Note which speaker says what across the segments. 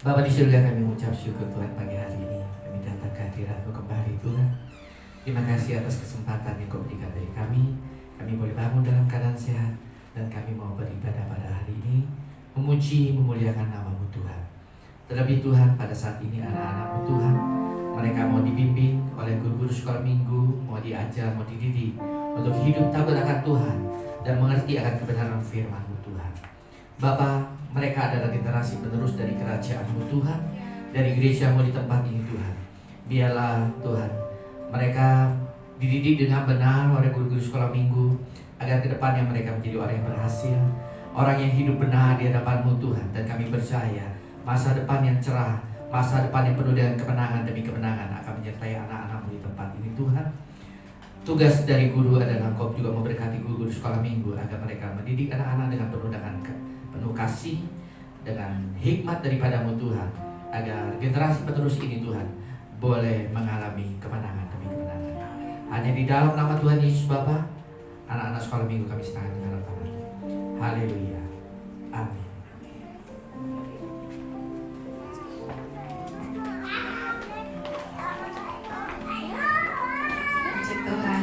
Speaker 1: Bapa di surga, kami mengucap syukur Tuhan pagi hari ini. Kami datang ke hadirat-Mu kembali Tuhan. Terima kasih atas kesempatan yang Kau berikan bagi kami. Kami boleh bangun dalam keadaan sehat dan kami mau beribadah pada hari ini, memuji, memuliakan nama-Mu Tuhan. Terlebih Tuhan, pada saat ini anak-anak-Mu Tuhan, mereka mau dibimbing oleh guru-guru sekolah minggu, mau diajar, mau dididik untuk hidup takut akan Tuhan dan mengerti akan kebenaran firman-Mu Tuhan. Bapa, mereka adalah generasi penerus dari kerajaan-Mu Tuhan, dari gereja-Mu di tempat ini Tuhan. Biarlah Tuhan, mereka dididik dengan benar oleh guru-guru sekolah minggu, agar kedepannya mereka menjadi orang yang berhasil, orang yang hidup benar di hadapan-Mu Tuhan. Dan kami percaya masa depan yang cerah, masa depan yang penuh dengan kemenangan demi kemenangan akan menyertai anak-anak-Mu di tempat ini Tuhan. Tugas dari guru adalah Engkau juga memberkati guru-guru sekolah minggu agar mereka mendidik anak-anak dengan penuh kasih, dengan hikmat daripada-Mu Tuhan, agar generasi penerus ini Tuhan boleh mengalami kemenangan demi kemenangan. Hanya di dalam nama Tuhan Yesus Bapa, anak-anak sekolah minggu kami serahkan di dalam tangan. Haleluya. Amin.
Speaker 2: Puji Tuhan.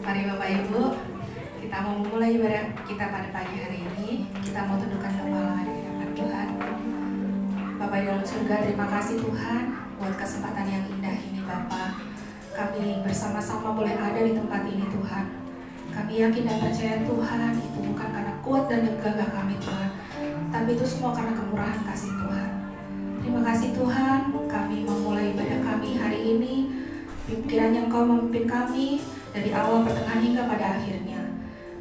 Speaker 2: Mari Bapak Ibu, kita mau memulai ibadah kita pada pagi hari ini. Kita mau tundukkan kepala di hadapan Tuhan. Bapa di dalam surga, terima kasih Tuhan buat kesempatan yang indah ini Bapa. Kami bersama-sama boleh ada di tempat ini Tuhan. Kami yakin dan percaya Tuhan itu bukan karena kuat dan gagah kami Tuhan, tapi itu semua karena kemurahan kasih Tuhan. Terima kasih Tuhan, kami memulai ibadah kami hari ini. Kiranya Engkau memimpin kami dari awal, pertengahan hingga pada akhirnya.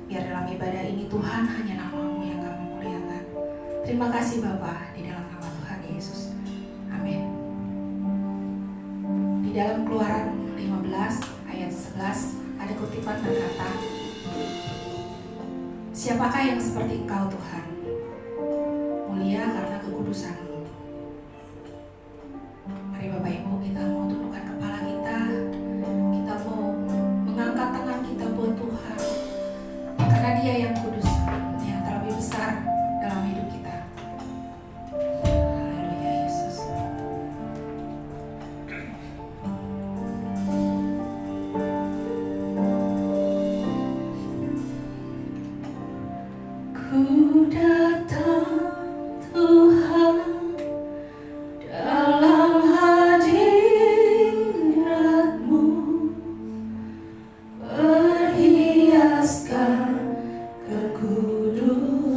Speaker 2: Biar dalam ibadah ini Tuhan hanya nama-Mu yang kami muliakan. Terima kasih Bapa, di dalam nama Tuhan Yesus. Amin. Di dalam Keluaran 15 ayat 11 ada kutipan berkata, "Siapakah yang seperti Engkau Tuhan? Mulia karena kekudusan-Mu." Mari Bapak Ibu, kita mau tundukkan kepala kita. Kita mau mengangkat tangan kita buat Tuhan, karena Dia yang kudus, yang terlebih besar dalam hidup kita. Haleluya Yesus. Ku datang Tuhan dalam hadirat-Mu, perhiaskan kekudusan.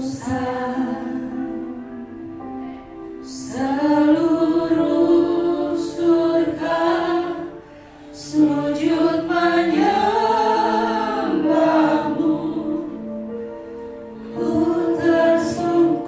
Speaker 2: Seluruh surga sujud menyembah-Mu. Ku tersungkur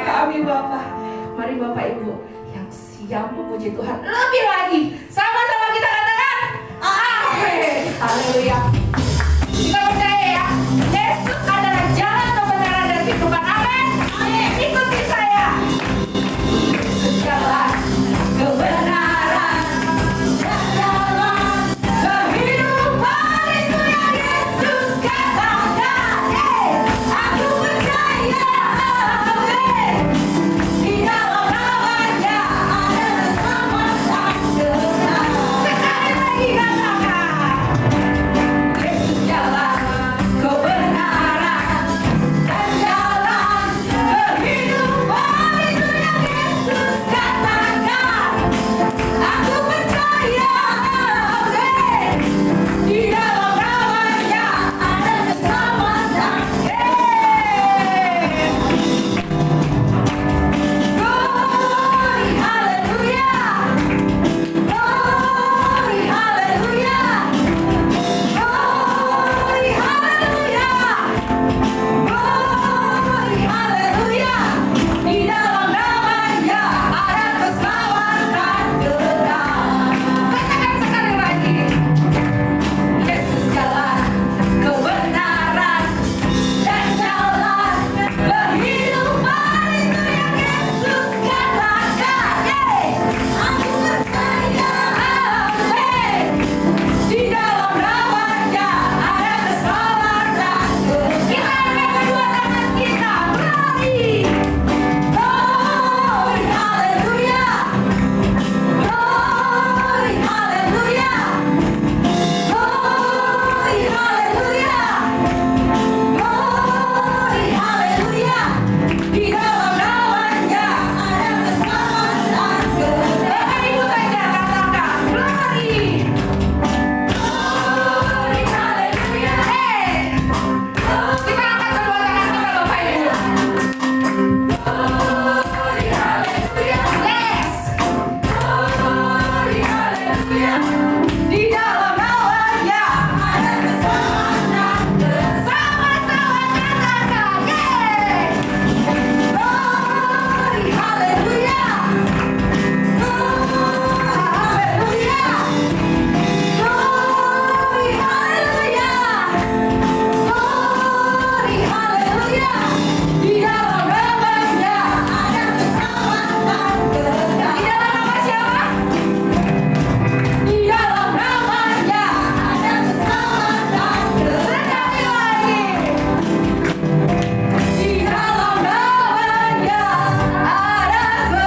Speaker 2: kami Bapak. Mari Bapak Ibu yang siap memuji Tuhan lebih lagi. Sama-sama kita katakan amin. Haleluya. Kita percaya ya, Yesus adalah jalan, kebenaran, dan kehidupan. Amin. Ikuti saya. Yesus jalan, kebenaran, dan jalan kehidupan. Itu yang Yesus katakan. Aku percaya. Amin. Di dalam namanya ada keselamatan kekal. Sekali lagi katakan, Yesus jalan kebenaran dan jalan kehidupan. Itu yang Yesus katakan. Aku percaya. Amin. Di dalam namanya ada keselamatan. Glory, haleluya. Glory, haleluya. Glory, haleluya. Glory, haleluya. Di dalam namanya ada keselamatan kekal. Katakan sekali lagi. Yesus jalan kebenaran dan jalan kehidupan. Itu yang Yesus katakan. Aku percaya. Amin. Di dalam namanya ada keselamatan. Kita angkat kedua tangan kita. Glory. Glory, haleluya. Glory, haleluya. Glory, haleluya. Glory, haleluya. Di dalam namanya ada keselamatan kekal. Bapak Ibu saja katakan glory. Glory, haleluya. Kita angkat kedua tangan kita Bapak Ibu. Glory, haleluya. Yes. Glory, haleluya. Di dalam namanya ada keselamatan kekal. Sama-sama katakan. Glory, haleluya. Haleluya. Glory, haleluya. Glory, haleluya. Di dalam namanya ada keselamatan kekal. Di dalam nama siapa? Di dalam namanya ada keselamatan kekal. Sekali lagi. Di dalam namanya ada keselamatan kekal.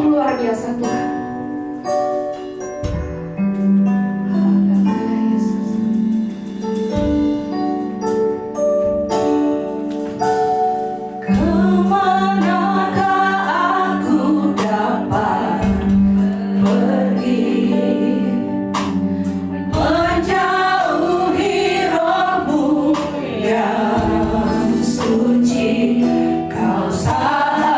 Speaker 2: Sungguh luar biasa Tuhan. Haleluya Yesus.
Speaker 3: Kemanakah aku dapat pergi, menjauhi rohmu yang suci, kau sahabat.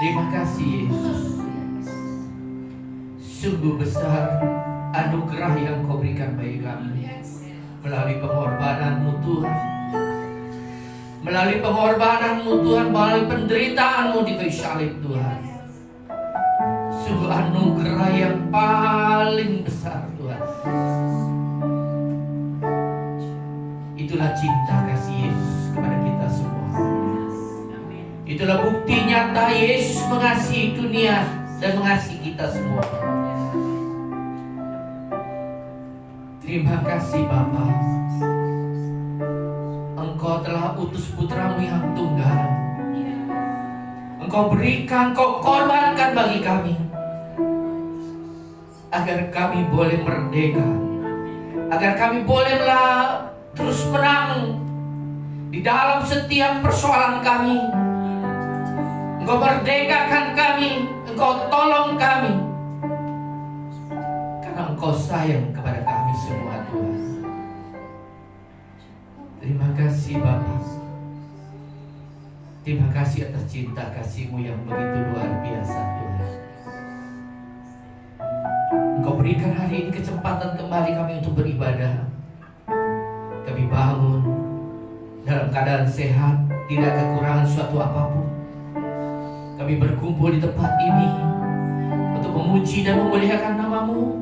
Speaker 1: Terima kasih Yesus. Sungguh besar anugerah yang Kau berikan bagi kami melalui pengorbananmu Tuhan, melalui pengorbananmu Tuhan, melalui penderitaanmu di kayu salib Tuhan. Sungguh anugerah yang paling besar Tuhan. Itulah cinta kasih Yesus kepada kita semua. Itulah bukti nyata Yesus mengasihi dunia dan mengasihi kita semua. Terima kasih Bapa. Engkau telah utus putramu yang tunggal. Engkau berikan, Kau korbankan bagi kami, agar kami boleh merdeka, agar kami bolehlah terus menang di dalam setiap persoalan kami. Engkau merdekakan kami, Engkau tolong kami, karena Engkau sayang kepada kami semua Tuhan. Terima kasih Bapa. Terima kasih atas cinta kasih-Mu yang begitu luar biasa Tuhan. Engkau berikan hari ini kesempatan kembali kami untuk beribadah. Kami bangun dalam keadaan sehat, tidak kekurangan suatu apapun. Kami berkumpul di tempat ini untuk memuji dan memuliakan nama-Mu.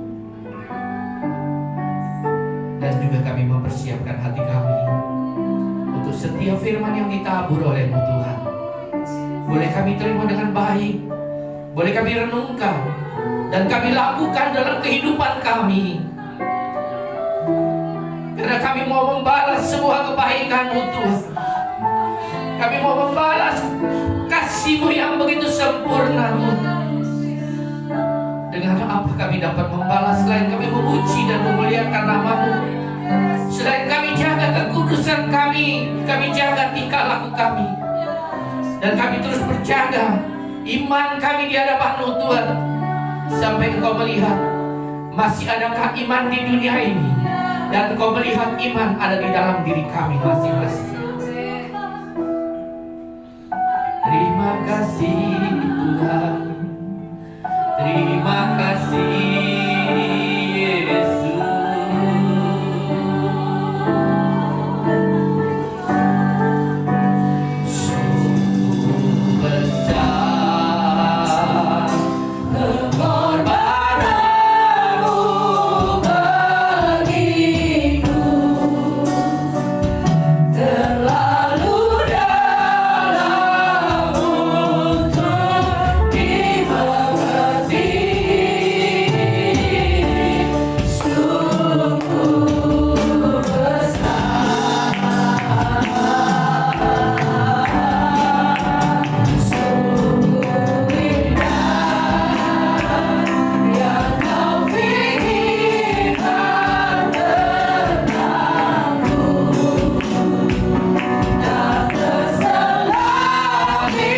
Speaker 1: Dan juga kami mempersiapkan hati kami untuk setiap firman yang ditabur oleh-Mu Tuhan. Boleh kami terima dengan baik, boleh kami renungkan, dan kami lakukan dalam kehidupan kami. Karena kami mau membalas semua kebaikan-Mu Tuhan. Kami mau membalas kasih-Mu yang begitu sempurna. Dengan apa kami dapat membalas selain kami memuji dan memuliakan nama-Mu? Selain kami jaga kekudusan kami jaga tingkah laku kami, dan kami terus berjaga iman kami di hadapan-Mu Tuhan, sampai Engkau melihat masih adakah iman di dunia ini, dan Engkau melihat iman ada di dalam diri kami masing-masing. Terima kasih Tuhan, terima kasih Yesus. Sungguh besar pengorbananmu bagiku, terlalu dalam untuk dimengerti. Sungguh besar, sungguh indah yang Kau pikirkan tentangku, tak terselami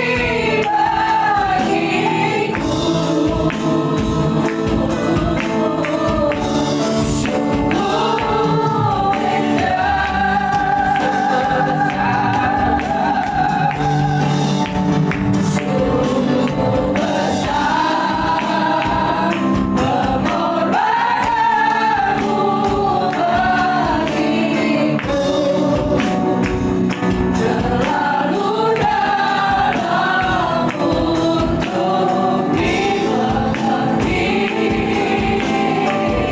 Speaker 1: bagiku. Sungguh besar pengorbananmu bagiku, terlalu dalam untuk dimengerti. Sungguh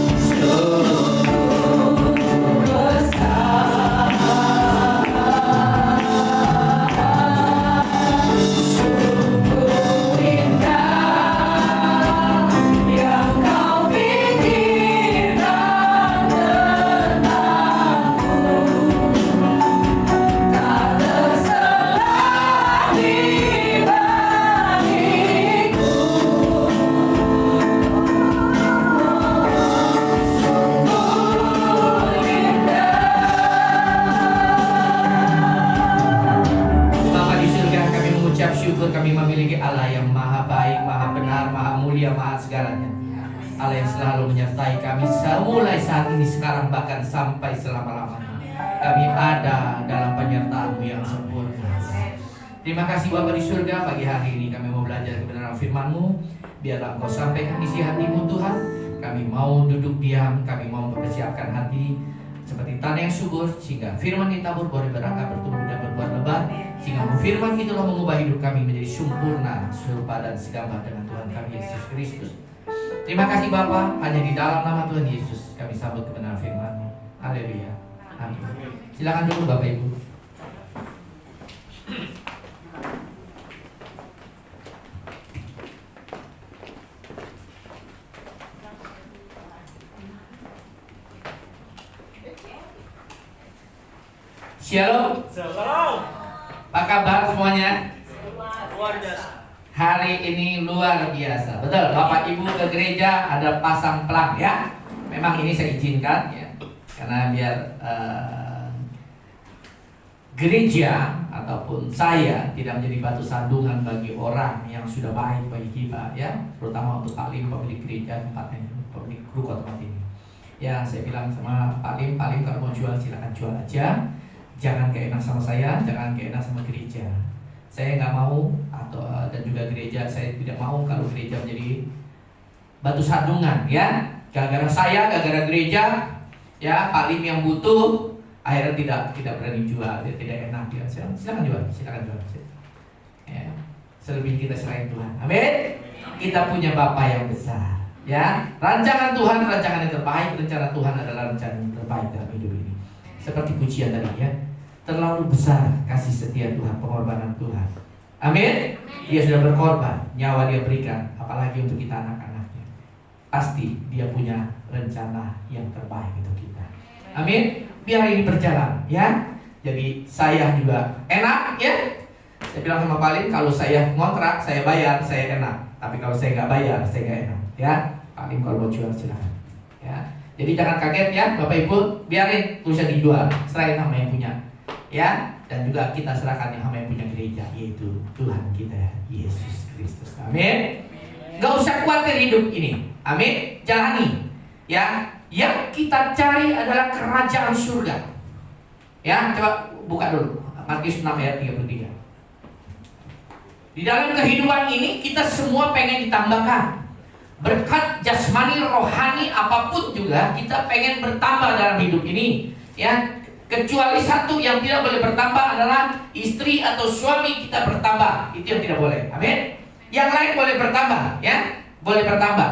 Speaker 1: besar, sungguh indah yang Kau pikirkan tentangku, tak terselami bagiku. Sungguh indah.
Speaker 4: Bapa di surga, kami mengucap syukur kami memiliki Allah yang maha baik, maha benar, maha mulia, maha segalanya. Allah yang selalu menyertai kami mulai saat ini, sekarang, bahkan sampai selama-lamanya. Kami ada dalam penyertaan-Mu yang sempurna. Terima kasih Bapa di surga, pagi hari ini kami mau belajar kebenaran firman-Mu. Biarlah Engkau sampaikan isi hati-Mu Tuhan. Kami mau duduk diam, kami mau mempersiapkan hati seperti tanah yang subur, sehingga firman ditabur boleh berakar, bertumbuh dan berbuah lebat, sehingga firman itulah mengubah hidup kami menjadi sempurna, serupa dan segambar dengan Tuhan kami Yesus Kristus. Terima kasih Bapa, hanya di dalam nama Tuhan Yesus kami sambut kebenaran firman-Mu. Haleluya. Amin. Silakan dulu Bapak Ibu. Shalom.
Speaker 5: Shalom.
Speaker 4: Apa kabar semuanya?
Speaker 5: Luar biasa.
Speaker 4: Hari ini luar biasa. Betul, Bapak Ibu ke gereja ada pasang pelang ya. Memang ini saya izinkan ya. Karena biar gereja ataupun saya tidak menjadi batu sandungan bagi orang yang sudah baik bagi kita ya. Terutama untuk Pak Lim, pemilik gereja tempat ini, pemilik ruko tempat ini. Ya, saya bilang sama Pak Lim kalau mau jual silakan jual aja. Jangan keenak sama saya, jangan keenak sama gereja. Saya nggak mau dan juga gereja saya tidak mau kalau gereja menjadi batu sandungan ya. Gara-gara saya, gara-gara gereja ya, Pak Lim yang butuh akhirnya tidak berani jual, tidak enak ya. Silakan jual. Ya. Selebih kita selain Tuhan. Amin. Kita punya Bapa yang besar ya. Rancangan Tuhan, rancangan yang terbaik. Rencana Tuhan adalah rencana yang terbaik dalam hidup ini. Seperti pujian tadi ya. Terlalu besar kasih setia Tuhan, pengorbanan Tuhan. Amin. Dia sudah berkorban, nyawa dia berikan, apalagi untuk kita anak-anaknya. Pasti dia punya rencana yang terbaik untuk kita. Amin. Biar ini berjalan ya. Jadi saya juga enak ya. Saya bilang sama Pak Lim, kalau saya ngontrak, saya bayar, saya enak. Tapi kalau saya nggak bayar, saya nggak enak ya. Pak Lim kalau mau jual silakan ya. Jadi jangan kaget ya Bapak Ibu, biarin bisa dijual, serahin sama yang punya ya. Dan juga kita serahkan yang sama yang punya gereja, yaitu Tuhan kita Yesus Kristus. Amin. Gak usah khawatir hidup ini. Amin. Jalani ya. Yang kita cari adalah kerajaan surga. Ya, coba buka dulu Matius 6 ayat 33. Di dalam kehidupan ini kita semua pengen ditambahkan berkat jasmani, rohani, apapun juga kita pengen bertambah dalam hidup ini ya. Kecuali satu yang tidak boleh bertambah adalah istri atau suami kita bertambah. Itu yang tidak boleh. Amin. Yang lain boleh bertambah ya. Boleh bertambah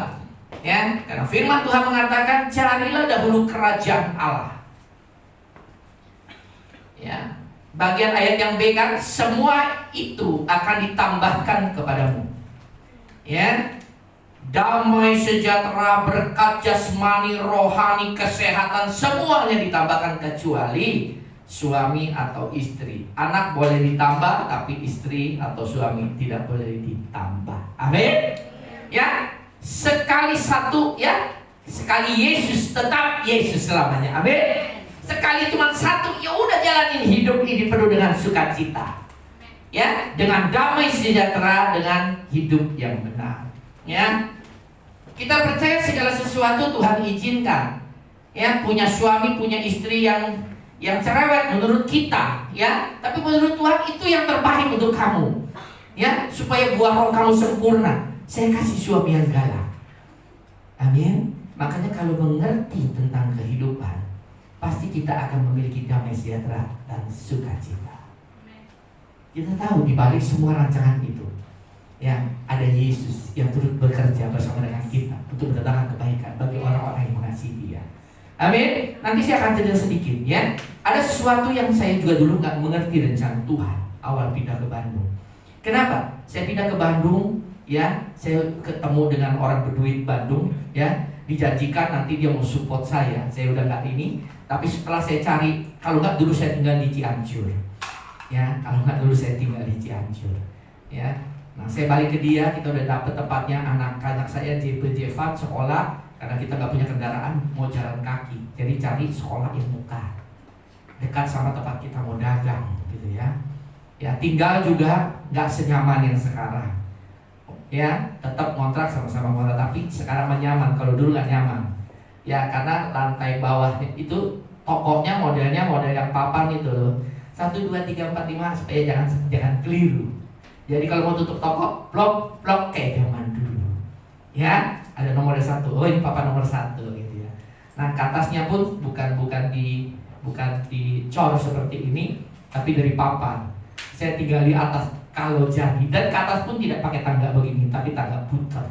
Speaker 4: ya. Karena firman Tuhan mengatakan carilah dahulu kerajaan Allah ya. Bagian ayat yang B kan, semua itu akan ditambahkan kepadamu ya. Damai, sejahtera, berkat jasmani, rohani, kesehatan, semuanya ditambahkan kecuali suami atau istri. Anak boleh ditambah, tapi istri atau suami tidak boleh ditambah. Amin. Ya, sekali satu ya, sekali Yesus tetap Yesus selamanya. Amin. Sekali cuma satu, ya udah jalanin hidup ini penuh dengan sukacita. Ya, dengan damai sejahtera, dengan hidup yang benar. Ya. Kita percaya segala sesuatu Tuhan izinkan. Ya, punya suami, punya istri yang cerewet menurut kita, ya. Tapi menurut Tuhan itu yang terbaik untuk kamu. Ya, supaya buah roh kamu sempurna. Saya kasih suami yang galak. Amin. Makanya kalau mengerti tentang kehidupan, pasti kita akan memiliki damai sejahtera dan sukacita. Kita tahu di balik semua rancangan itu ya, ada Yesus yang turut bekerja bersama dengan kita untuk mendatangkan kebaikan bagi orang-orang yang mengasihi Dia. Amin. Nanti saya akan cerita sedikit ya. Ada sesuatu yang saya juga dulu nggak mengerti rencana Tuhan awal pindah ke Bandung. Kenapa? Saya pindah ke Bandung ya, saya ketemu dengan orang berduit Bandung ya, dijanjikan nanti dia mau support saya. Saya udah nggak ini, tapi setelah saya cari, kalau nggak dulu saya tinggal di Cianjur ya, kalau nggak dulu saya tinggal di Cianjur ya. Nah, saya balik ke dia, kita udah dapet tempatnya, anak-anak saya JP Van sekolah, karena kita nggak punya kendaraan, mau jalan kaki. Jadi cari sekolah yang muka, dekat sama tempat kita mau dagang, gitu ya. Ya, tinggal juga nggak senyaman yang sekarang. Ya, tetap ngontrak sama-sama ngontrak, tapi sekarang nyaman. Kalau dulu nggak nyaman. Ya, karena lantai bawahnya itu tokonya modelnya model yang papan itu loh. 1, 2, 3, 4, 5 supaya jangan keliru. Jadi kalau mau tutup toko, blok kayak zaman dulu. Ya, ada nomornya 1. Oh, ini papa nomor 1 gitu ya. Nah, ke atasnya pun bukan dicor seperti ini, tapi dari papan. Saya tinggal di atas kalau jadi, dan ke atas pun tidak pakai tangga begini, tapi tangga putar.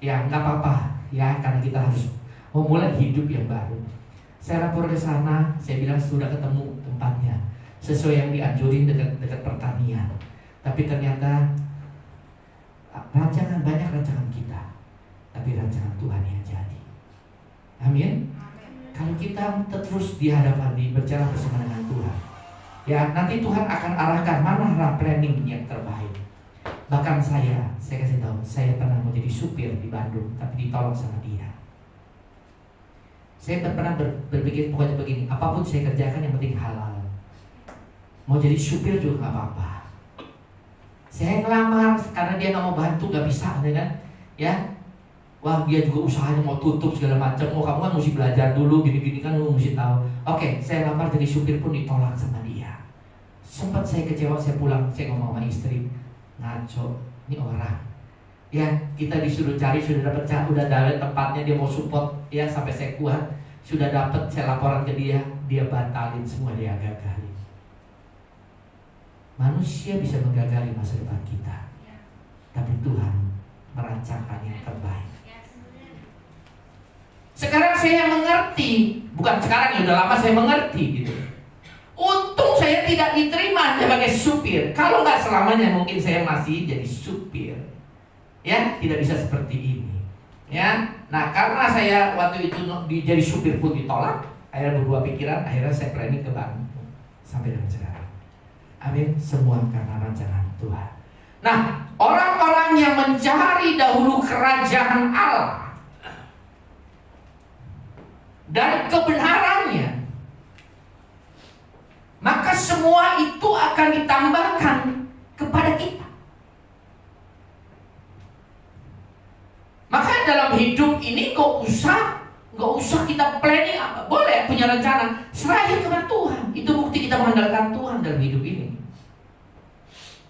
Speaker 4: Ya, nggak apa-apa ya, karena kita harus memulai hidup yang baru. Saya lapor ke sana, saya bilang sudah ketemu tempatnya, sesuai yang dianjurin dekat pertanian. Tapi ternyata banyak rancangan kita, tapi rancangan Tuhan yang jadi. Amin. Kalau kita terus di hadapan berjalan bersama dengan Tuhan, ya nanti Tuhan akan arahkan mana arah planning yang terbaik. Bahkan saya kasih tahu, saya pernah mau jadi supir di Bandung, tapi ditolong sama dia. Saya pernah berpikir pokoknya begini, apapun saya kerjakan yang penting halal. Mau jadi supir juga nggak apa-apa. Saya ngelamar karena dia nggak mau bantu, nggak bisa, kan? Ya, wah dia juga usahanya mau tutup segala macam. Oh kamu kan mesti belajar dulu, gini-gini kan lu mesti tahu. Oke, saya lamar jadi supir pun ditolak sama dia. Sempat saya kecewa, saya pulang, saya ngomong sama istri, ngaco, ini orang. Ya, kita disuruh cari, sudah dapat tempatnya, dia mau support, ya sampai saya kuat, sudah dapat, saya laporan ke dia batalin semua, dia gagalin. Manusia bisa menggagali masa depan kita, tapi Tuhan merancangkan yang terbaik. Sekarang saya mengerti, bukan sekarang ya, udah lama saya mengerti gitu. Untung saya tidak diterima sebagai supir. Kalau nggak selamanya mungkin saya masih jadi supir. Ya, tidak bisa seperti ini. Ya, nah karena saya waktu itu jadi supir pun ditolak, akhirnya berubah pikiran, akhirnya saya planning ke Bandung sampai dengan sekarang. Amin, semua karena rancangan Tuhan. Nah, orang-orang yang mencari dahulu kerajaan Allah dan kebenarannya, maka semua itu akan ditambahkan kepada kita. Maka dalam hidup ini gak usah kita planning apa. Boleh punya rencana, serahin kepada Tuhan. Itu bukti kita mengandalkan Tuhan dalam hidup ini.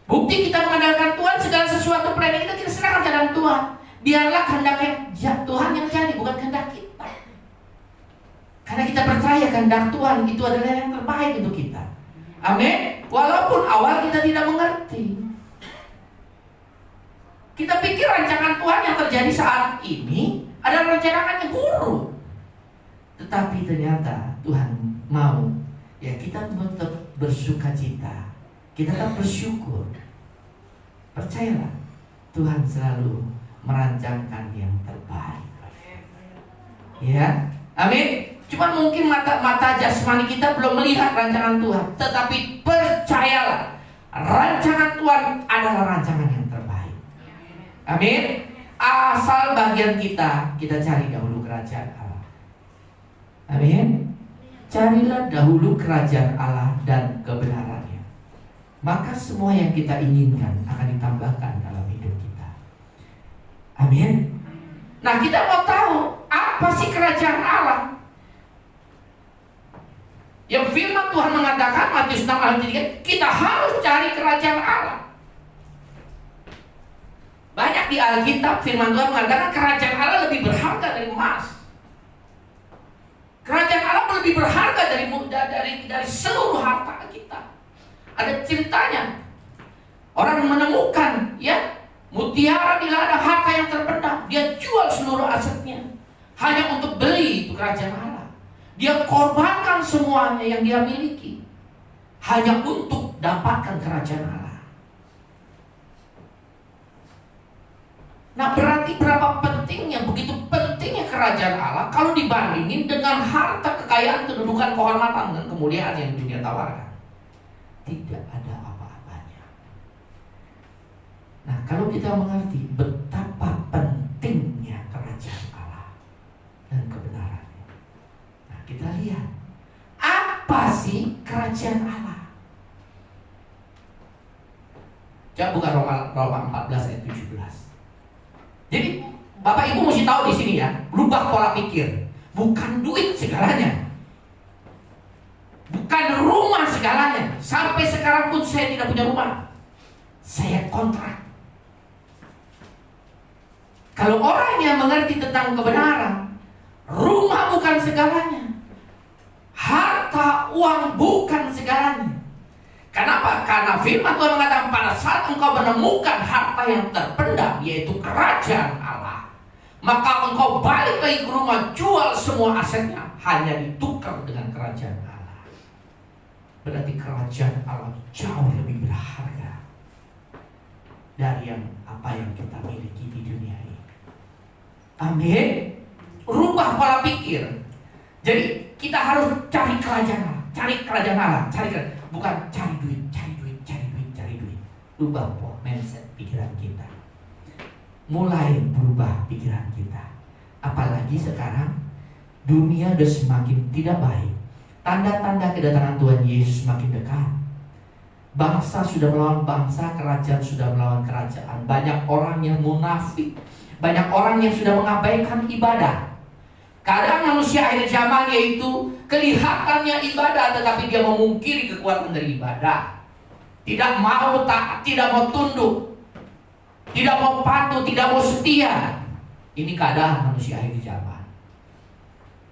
Speaker 4: Bukti kita mengandalkan Tuhan, segala sesuatu planning kita serahkan ke dalam Tuhan. Biarlah kehendaknya Tuhan yang jadi, bukan kehendak kita. Karena kita percaya kehendak Tuhan itu adalah yang terbaik untuk kita. Amin. Walaupun awal kita tidak mengerti. Kita pikir rancangan Tuhan yang terjadi saat ini adalah rancangan yang buruk. Tetapi ternyata Tuhan mau ya kita tetap bersukacita, kita tetap bersyukur. Percayalah, Tuhan selalu merancangkan yang terbaik. Ya, amin. Cuma mungkin mata jasmani kita belum melihat rancangan Tuhan, tetapi percayalah, rancangan Tuhan adalah rancangan yang terbaik. Amin. Asal bagian kita cari dahulu kerajaan Allah. Amin. Carilah dahulu kerajaan Allah dan kebenarannya, maka semua yang kita inginkan akan ditambahkan dalam hidup kita. Amin. Nah, kita mau tahu apa sih kerajaan Allah? Yang firman Tuhan mengatakan Matius 6 ayat 3, kita harus cari kerajaan Allah. Banyak di Alkitab firman Tuhan mengatakan kerajaan Allah lebih berharga dari emas. Kerajaan Allah lebih berharga dari seluruh harta kita. Ada ceritanya. Orang menemukan ya mutiara di ladang harta yang terpendam. Dia jual seluruh asetnya hanya untuk beli itu kerajaan Allah. Dia korbankan semuanya yang dia miliki hanya untuk dapatkan kerajaan Allah. Nah, berarti berapa pentingnya, begitu pentingnya kerajaan Allah kalau dibandingin dengan harta, kekayaan, kedudukan, kehormatan, dan kemuliaan yang dunia tawarkan. Tidak ada apa-apanya. Nah, kalau kita mengerti betapa pentingnya kerajaan Allah dan kebenarannya, nah kita lihat apa sih kerajaan Allah. Coba buka Roma 14 ayat 17. Jadi Bapak Ibu mesti tahu di sini ya, berubah pola pikir. Bukan duit segalanya, bukan rumah segalanya. Sampai sekarang pun saya tidak punya rumah. Saya kontrak. Kalau orang yang mengerti tentang kebenaran, rumah bukan segalanya, harta, uang bukan segalanya. Kenapa? Karena firman Tuhan mengatakan pada saat engkau menemukan harta yang terpendam, yaitu kerajaan Allah, maka engkau balik lagi ke rumah, jual semua asetnya, hanya ditukar dengan kerajaan Allah. Berarti kerajaan Allah jauh lebih berharga dari apa yang kita miliki di dunia ini. Amin. Rubah pola pikir. Jadi kita harus cari kerajaan Allah, bukan cari duit. Rubah pola mindset pikiran kita. Mulai berubah pikiran kita. Apalagi sekarang dunia sudah semakin tidak baik. Tanda-tanda kedatangan Tuhan Yesus semakin dekat. Bangsa sudah melawan bangsa, kerajaan sudah melawan kerajaan. Banyak orang yang munafik, banyak orang yang sudah mengabaikan ibadah. Keadaan manusia akhir zaman yaitu kelihatannya ibadah, tetapi dia memungkiri kekuatan dari ibadah. Tidak mau taat, tidak mau tunduk, tidak mau patuh, tidak mau setia. Ini keadaan manusia akhir zaman.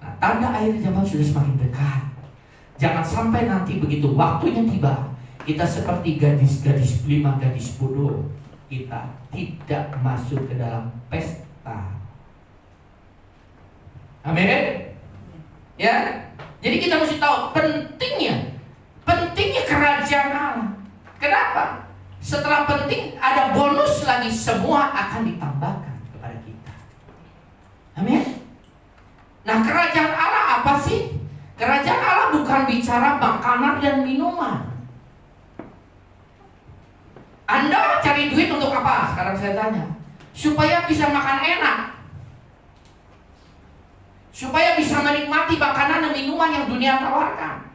Speaker 4: Nah, tanda akhir zaman sudah semakin dekat. Jangan sampai nanti begitu waktunya tiba, kita seperti gadis-gadis Belima, gadis bodoh. Kita tidak masuk ke dalam pesta. Amin. Ya. Jadi kita mesti tahu pentingnya kerajaan Allah. Kenapa? Setelah penting ada bonus lagi, semua akan ditambahkan kepada kita. Amin. Nah, kerajaan Allah apa sih? Kerajaan Allah bukan bicara makanan dan minuman. Anda cari duit untuk apa? Sekarang saya tanya. Supaya bisa makan enak, supaya bisa menikmati makanan dan minuman yang dunia tawarkan,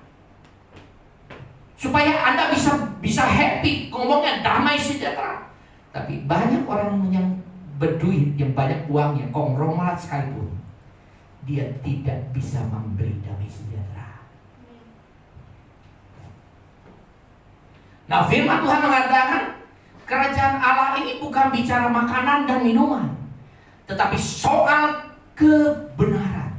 Speaker 4: supaya Anda bisa happy, ngomongnya damai sejahtera. Tapi banyak orang yang berduit, yang banyak uangnya, konglomerat sekalipun, dia tidak bisa memberi damai sejahtera. Nah, firman Tuhan mengatakan kerajaan Allah ini bukan bicara makanan dan minuman, tetapi soal kebenaran.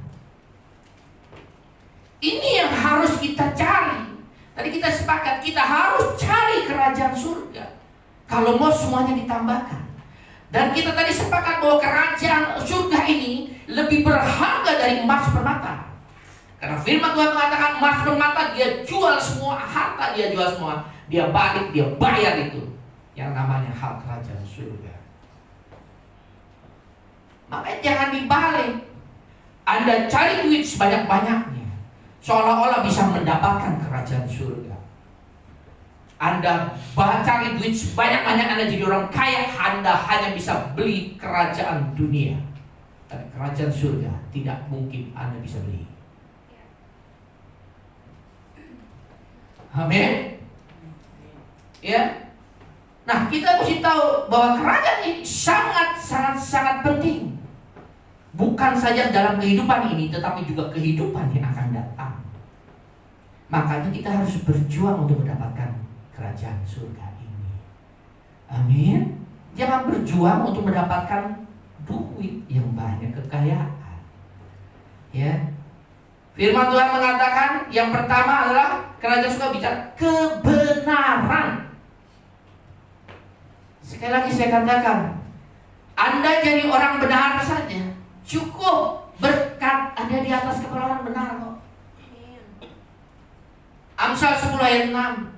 Speaker 4: Ini yang harus kita cari. Tadi kita sepakat, kita harus cari kerajaan surga kalau mau semuanya ditambahkan. Dan kita tadi sepakat bahwa kerajaan surga ini lebih berharga dari emas permata. Karena firman Tuhan mengatakan emas permata dia jual semua, harta dia jual semua, dia balik, dia bayar itu yang namanya hal kerajaan surga. Makanya jangan dibalik. Anda cari duit sebanyak-banyaknya, seolah-olah bisa mendapatkan kerajaan surga. Anda cari duit sebanyak-banyak, Anda jadi orang kaya, Anda hanya bisa beli kerajaan dunia. Tapi kerajaan surga tidak mungkin Anda bisa beli. Amin. Ya. Nah, kita mesti tahu bahwa kerajaan ini sangat penting. Bukan saja dalam kehidupan ini, tetapi juga kehidupan yang akan datang. Makanya kita harus berjuang untuk mendapatkan kerajaan surga ini. Amin. Jangan berjuang untuk mendapatkan duit yang banyak, kekayaan. Ya. Firman Tuhan mengatakan yang pertama adalah kerajaan surga bicara kebenaran. Sekali lagi saya katakan, Anda jadi orang benar saja, cukup berkat ada di atas kepala orang benar kok. Amsal 10 ayat 6.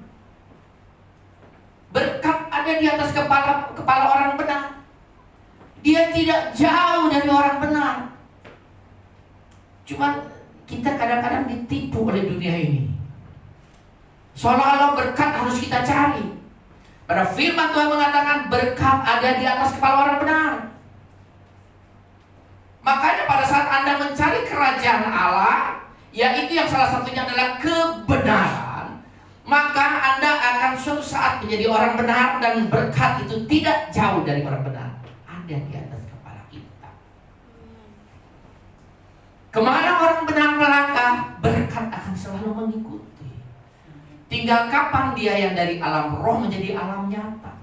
Speaker 4: Berkat ada di atas kepala orang benar. Dia tidak jauh dari orang benar. Cuma kita kadang-kadang ditipu oleh dunia ini. Seolah-olah berkat harus kita cari. Pada firman Tuhan mengatakan berkat ada di atas kepala orang benar. Makanya pada saat Anda mencari kerajaan Allah, yaitu yang salah satunya adalah kebenaran, maka Anda akan suatu saat menjadi orang benar, dan berkat itu tidak jauh dari orang benar, ada di atas kepala kita. Kemana orang benar melangkah, berkat akan selalu mengikuti. Tinggal kapan dia yang dari alam roh menjadi alam nyata.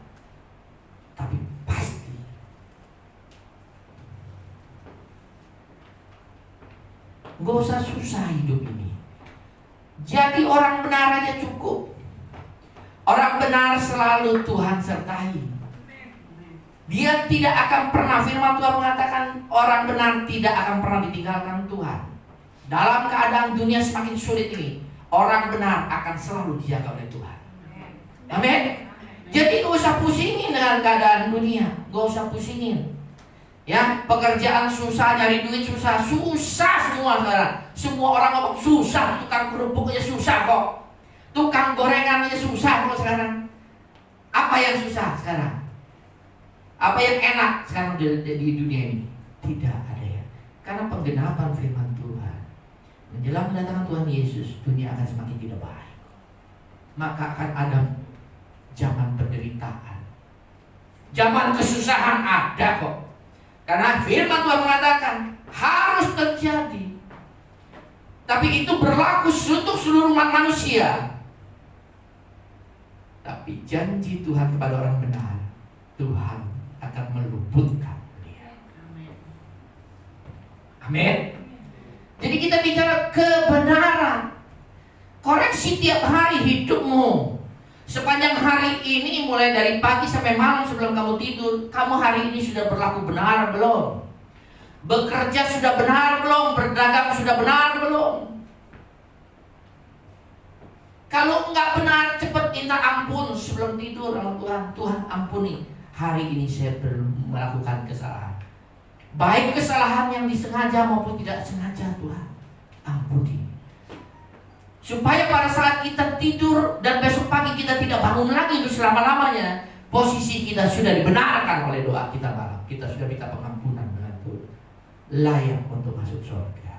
Speaker 4: Tapi pasti. Gak usah susah hidup ini. Jadi orang benar aja cukup. Orang benar selalu Tuhan sertai. Dia tidak akan pernah, firman Tuhan mengatakan orang benar tidak akan pernah ditinggalkan Tuhan. Dalam keadaan dunia semakin sulit ini, orang benar akan selalu dijaga oleh Tuhan. Amin. Jadi gak usah pusingin dengan keadaan dunia. Gak usah pusingin. Ya, pekerjaan susah, nyari duit susah semua sekarang. Semua orang ngomong susah, tukang kerupuk aja susah kok. Tukang gorengan aja susah kok sekarang. Apa yang susah sekarang? Apa yang enak sekarang di dunia ini? Tidak ada ya. Karena penggenapan firman Tuhan. Menjelang kedatangan Tuhan Yesus, dunia akan semakin tidak baik. Maka akan ada zaman penderitaan. Zaman kesusahan ada kok. Karena firman Tuhan mengatakan harus terjadi. Tapi itu berlaku untuk seluruh umat manusia. Tapi janji Tuhan kepada orang benar, Tuhan akan meluputkan dia. Amin. Jadi kita bicara kebenaran. Koreksi tiap hari hidupmu. Sepanjang hari ini, mulai dari pagi sampai malam sebelum kamu tidur, kamu hari ini sudah berlaku benar belum? Bekerja sudah benar belum? Berdagang sudah benar belum? Kalau enggak benar, cepat minta ampun sebelum tidur sama Tuhan. Tuhan ampuni, hari ini saya belum melakukan kesalahan. Baik kesalahan yang disengaja maupun tidak sengaja, Tuhan ampuni. Supaya pada saat kita tidur dan besok pagi kita tidak bangun lagi itu selama-lamanya, posisi kita sudah dibenarkan oleh doa kita malam. Kita sudah minta pengampunan dengan Tuhan, layak untuk masuk surga.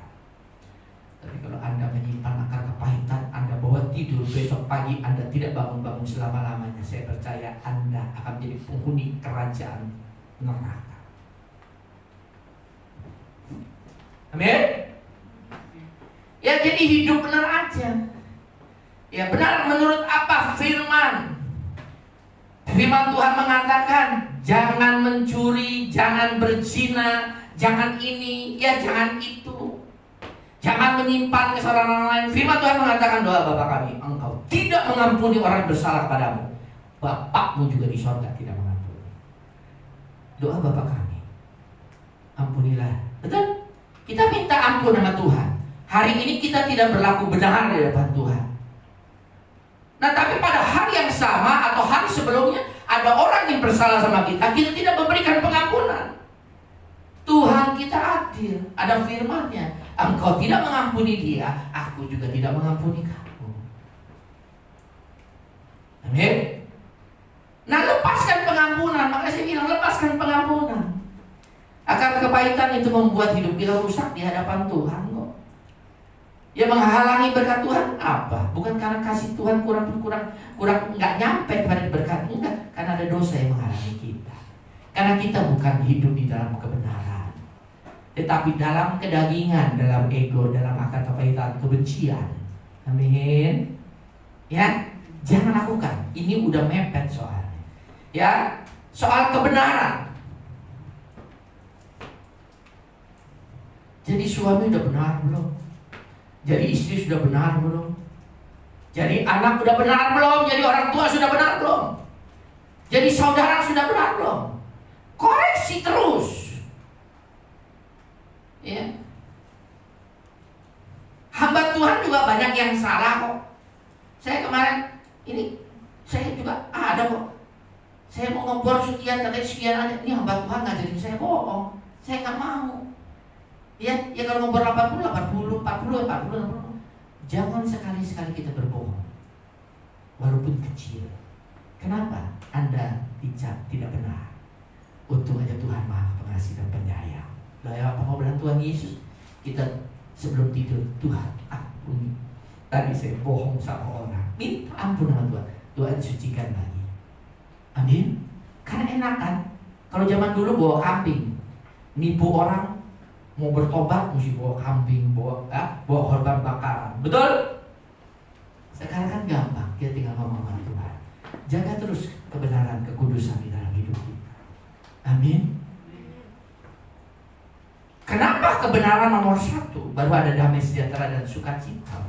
Speaker 4: Tapi kalau Anda menyimpan akar kepahitan, Anda bawa tidur, besok pagi Anda tidak bangun-bangun selama-lamanya, saya percaya Anda akan menjadi penghuni kerajaan neraka. Amin. Ya, jadi hidup benar aja. Ya, benar menurut apa firman? Firman Tuhan mengatakan jangan mencuri, jangan berzina, jangan ini, ya jangan itu. Jangan menyimpan kesalahan orang lain. Firman Tuhan mengatakan doa Bapa kami, Engkau tidak mengampuni orang bersalah kepadamu, Bapakmu juga di sorga tidak mengampuni. Doa Bapa kami, ampunilah. Betul? Kita minta ampun sama Tuhan. Hari ini kita tidak berlaku benar di depan Tuhan. Nah, tapi pada hari yang sama atau hari sebelumnya ada orang yang bersalah sama kita, kita tidak memberikan pengampunan. Tuhan kita adil, ada firman-Nya, Engkau tidak mengampuni dia, aku juga tidak mengampuni kamu. Amin. Nah, lepaskan pengampunan. Maka saya bilang lepaskan pengampunan. Akar kepahitan itu membuat hidup kita rusak di hadapan Tuhan kok. Yang menghalangi berkat Tuhan apa? Bukan karena kasih Tuhan kurang nggak nyampe kepada berkat, enggak, karena ada dosa yang menghalangi kita. Karena kita bukan hidup di dalam kebenaran, tetapi dalam kedagingan, dalam ego, dalam akar kepahitan, kebencian. Amin. Ya, jangan lakukan. Ini udah mepet soalnya. Ya, soal kebenaran. Jadi suami udah benar belum? Jadi istri sudah benar belum? Jadi anak sudah benar belum? Jadi orang tua sudah benar belum? Jadi saudara sudah benar belum? Koreksi terus. Ya. Hamba Tuhan juga banyak yang salah kok. Saya kemarin ini saya juga ada kok. Saya mau ngobrol sekian, katanya sekian aja. Ini hamba Tuhan ngajarin saya bohong. Saya nggak mau. Ya kalau ngobrol 40. Jangan sekali-sekali kita berbohong, walaupun kecil. Kenapa? Anda dicap tidak benar. Untung aja Tuhan Maha Pengasih dan Penyayang. Lah apa mau bilang Tuhan Yesus? Kita sebelum tidur, Tuhan ampuni. Tadi saya bohong sama orang, minta ampun sama Tuhan. Tuhan sucikan lagi. Amin. Karena enak kan? Kalau zaman dulu bawa kambing, nipu orang. Mau bertobat mesti bawa kambing, bawa korban bakaran. Betul? Sekarang kan gampang. Kita kebenaran nomor satu, baru ada damai sejahtera dan sukacita.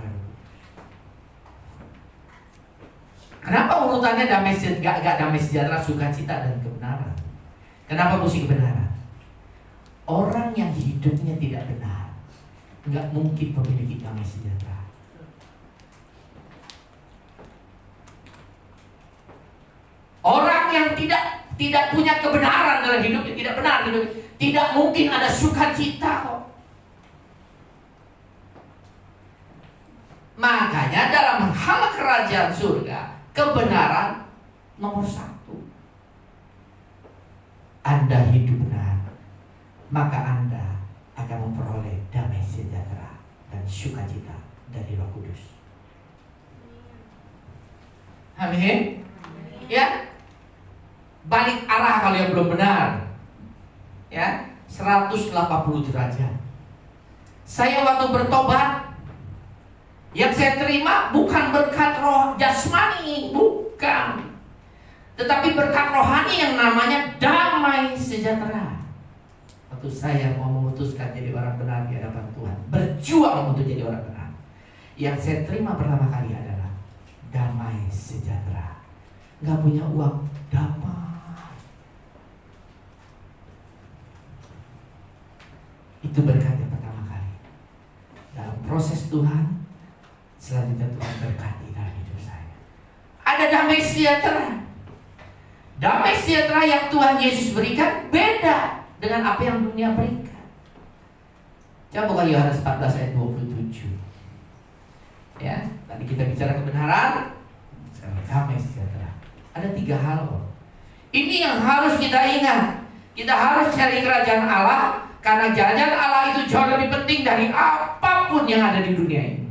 Speaker 4: Kenapa urutannya gak damai sejahtera, sukacita, dan kebenaran? Kenapa mesti kebenaran? Orang yang hidupnya tidak benar gak mungkin memiliki damai sejahtera. Orang yang tidak punya kebenaran dalam hidupnya, tidak benar hidupnya, tidak mungkin ada sukacita kok. Makanya dalam hal kerajaan surga, kebenaran nomor satu. Anda hidup benar, maka Anda akan memperoleh damai sejahtera dan sukacita dari Roh Kudus. Amin. Ya, balik arah kalau yang belum benar. Ya, 180 derajat. Saya waktu bertobat, yang saya terima bukan berkat roh jasmani, bukan, tetapi berkat rohani yang namanya damai sejahtera. Waktu saya mau memutuskan jadi orang benar di hadapan Tuhan, berjuang untuk jadi orang benar, yang saya terima pertama kali adalah damai sejahtera. Gak punya uang, damai. Itu berkat yang pertama kali. Dalam proses Tuhan, selanjutnya Tuhan berkati dalam hidup saya. Ada damai sejahtera. Damai sejahtera yang Tuhan Yesus berikan beda dengan apa yang dunia berikan. Coba buka Yohanes 14 ayat 27. Ya, tadi kita bicara kebenaran, sekarang damai sejahtera. Ada 3 hal kok. Ini yang harus kita ingat. Kita harus cari kerajaan Allah, karena kerajaan Allah itu jauh lebih penting dari apapun yang ada di dunia ini.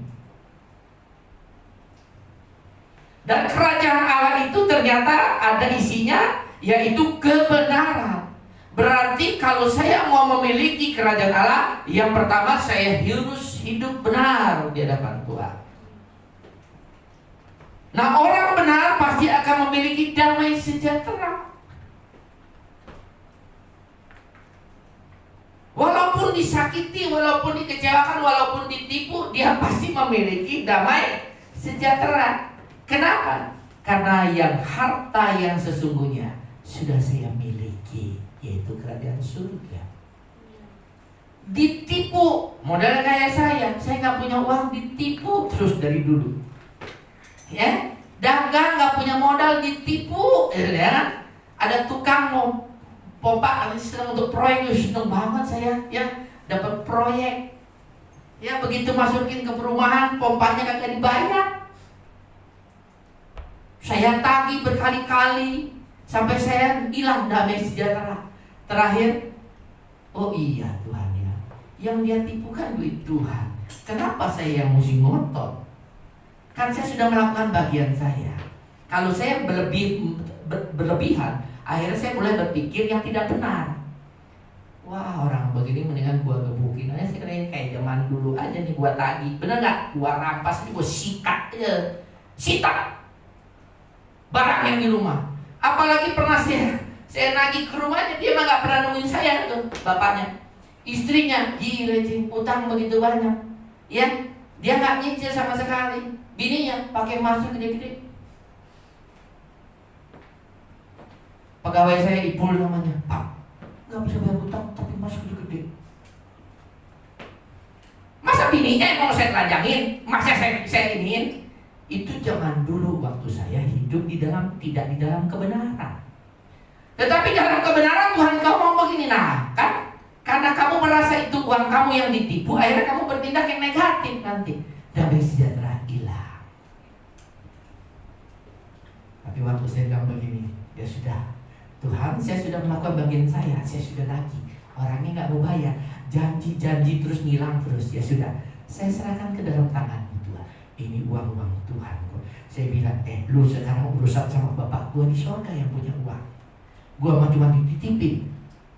Speaker 4: Dan kerajaan Allah itu ternyata ada isinya, yaitu kebenaran. Berarti kalau saya mau memiliki kerajaan Allah, yang pertama saya harus hidup benar di hadapan Tuhan. Nah, orang benar pasti akan memiliki damai sejahtera. Walaupun disakiti, walaupun dikecewakan, walaupun ditipu, dia pasti memiliki damai sejahtera. Kenapa? Karena yang harta yang sesungguhnya sudah saya miliki, yaitu kerajaan surga. Ditipu, model kayak saya nggak punya uang, ditipu terus dari dulu. Ya, dagang nggak punya modal, ditipu. Ya, ada tukang mau pompa, senang untuk proyek, senang banget saya, ya dapat proyek. Ya, begitu masukin ke perumahan, pompanya kagak dibayar. Saya tagih berkali-kali sampai saya hilang damai sejahtera. Terakhir, oh iya Tuhan ya, yang dia tipu kan duit Tuhan. Kenapa saya yang mesti ngotot? Kan saya sudah melakukan bagian saya. Kalau saya berlebihan, akhirnya saya mulai berpikir yang tidak benar. Wah, orang begini mendingan gua gebukin aja. Saya kira kayak zaman dulu aja nih, gua tagih. Bener gak? Gua rampas, gua sikat aja. Sikat barang yang di rumah. Apalagi pernah saya nagih ke rumahnya, dia mah gak pernah nemuin saya tuh, bapaknya. Istrinya, gila cing, utang begitu banyak. Ya, dia gak nyicil sama sekali. Bininya pakai masuk gede-gede. Pegawai saya Ipul namanya, Pak, gak bisa bayar utang tapi masuk gede-gede. Masa bininya mau saya telanjangin? Masa saya iniin? Itu zaman dulu waktu saya hidup tidak di dalam kebenaran. Tetapi dalam kebenaran Tuhan kamu mau begini, nah kan? Karena kamu merasa itu uang kamu yang ditipu, akhirnya kamu bertindak yang negatif nanti. Damai sejahtera hilang. Tapi waktu saya bilang begini, ya sudah, Tuhan, saya sudah melakukan bagian saya sudah nagih. Orangnya nggak mau bayar, janji terus ngilang terus. Ya sudah, saya serahkan ke dalam tangan Tuhan. Ini uang Tuhan kok. Saya bilang, lu sekarang urusan sama bapak gua di surga yang punya uang. Gua mah cuma dititipin.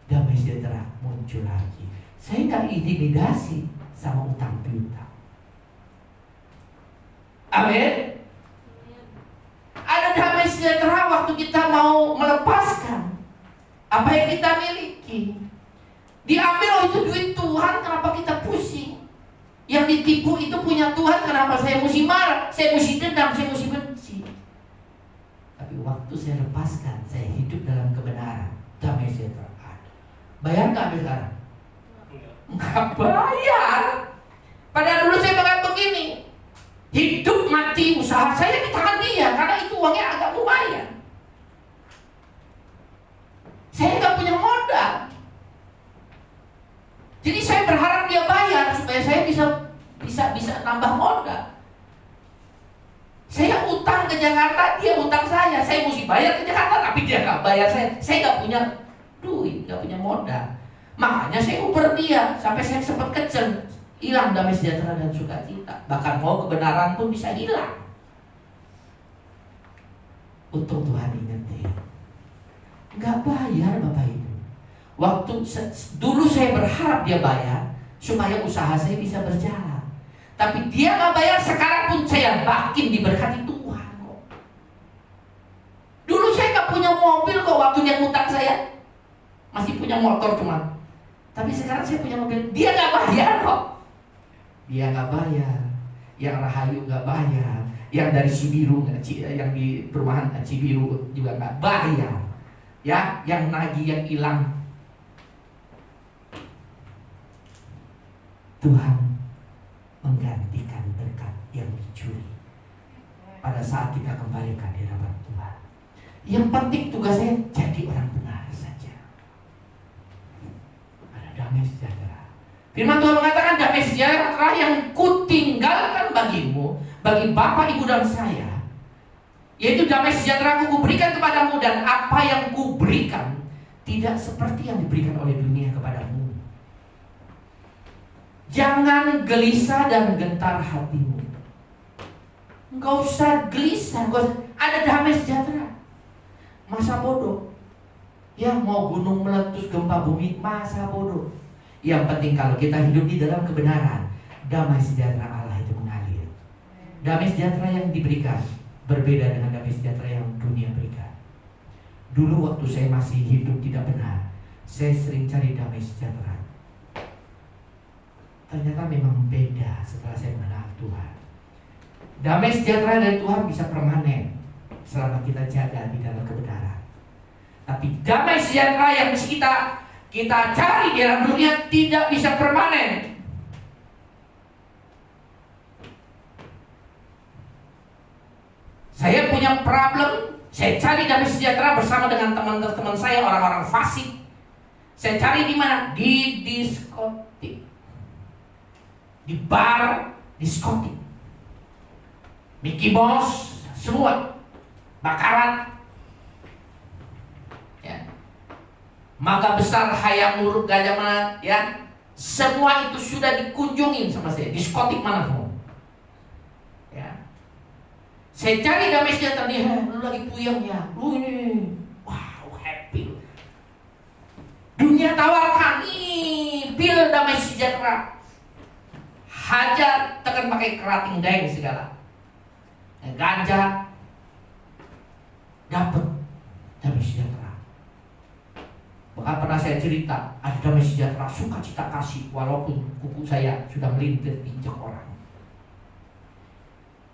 Speaker 4: Damai sejahtera muncul lagi. Saya nggak intimidasi sama utang piutang. Amin. Ada damai sejahtera waktu kita mau melepaskan apa yang kita miliki. Diambil, oh itu duit Tuhan, kenapa kita pusing? Yang ditipu itu punya Tuhan, kenapa saya mesti marah, saya mesti dendam, saya mesti benci? Tapi waktu saya lepaskan, saya hidup dalam kebenaran, damai sejahtera ada. Bayar nggak sampai sekarang? Nggak bayar. Padahal dulu saya bakal begini, hidup mati usaha saya di tangan dia, karena itu uangnya agak lumayan. Saya nggak punya modal. Jadi saya berharap dia bayar supaya saya bisa nambah modal. Saya utang ke Jakarta, dia utang saya mesti bayar ke Jakarta, tapi dia nggak bayar saya nggak punya duit, nggak punya modal. Makanya saya uber dia sampai saya sempat kecil, hilang damai sejahtera dan sukacita. Bahkan mau kebenaran pun bisa hilang. Untung Tuhan ingetin, nggak bayar Bapak Ibu. Waktu dulu saya berharap dia bayar supaya usaha saya bisa berjalan, tapi dia nggak bayar. Sekarang pun saya makin diberkati Tuhan kok. Dulu saya nggak punya mobil kok waktu dia ngutang saya, masih punya motor cuman. Tapi sekarang saya punya mobil, dia nggak bayar kok. Dia nggak bayar, yang Rahayu nggak bayar, yang dari Cibiru, yang di perumahan Cibiru juga nggak bayar. Ya, yang nagih yang hilang. Tuhan menggantikan berkat yang dicuri pada saat kita kembalikan di hadapan Tuhan. Yang penting tugas saya jadi orang benar saja. Ada damai sejahtera. Firman Tuhan mengatakan damai sejahtera yang kutinggalkan bagimu, bagi Bapa, Ibu dan saya, yaitu damai sejahtera ku berikan kepadamu, dan apa yang ku berikan tidak seperti yang diberikan oleh dunia kepadamu. Jangan gelisah dan gentar hatimu. Enggak usah gelisah, ada damai sejahtera. Masa bodoh. Ya mau gunung meletus, gempa bumi, masa bodoh. Yang penting kalau kita hidup di dalam kebenaran, damai sejahtera Allah itu mengalir. Damai sejahtera yang diberikan berbeda dengan damai sejahtera yang dunia berikan. Dulu waktu saya masih hidup tidak benar, saya sering cari damai sejahtera. Ternyata memang beda setelah saya mengenal Tuhan. Damai sejahtera dari Tuhan bisa permanen selama kita jaga di dalam kebenaran. Tapi damai sejahtera yang kita cari di dalam dunia tidak bisa permanen. Saya punya problem, saya cari damai sejahtera bersama dengan teman-teman saya, orang-orang fasik. Saya cari di mana? Di diskotik, di bar, diskotik, Mickey Mouse, semua bakaran, ya, mangga besar, hayam muruk, gajah mana, ya, semua itu sudah dikunjungin sama saya. Diskotik mana semua, ya. Saya cari damai sejahtera, dia, lu lagi puyeng ya, lu ini, wow, happy. Dunia tawarkan, nih, pil damai sejahtera. Hajar tekan pakai kerating daeng segala, ganja dapat damai sejahtera. Bahkan pernah saya cerita, ada damai sejahtera, sukacita kasih, walaupun kuku saya sudah melintir injak orang.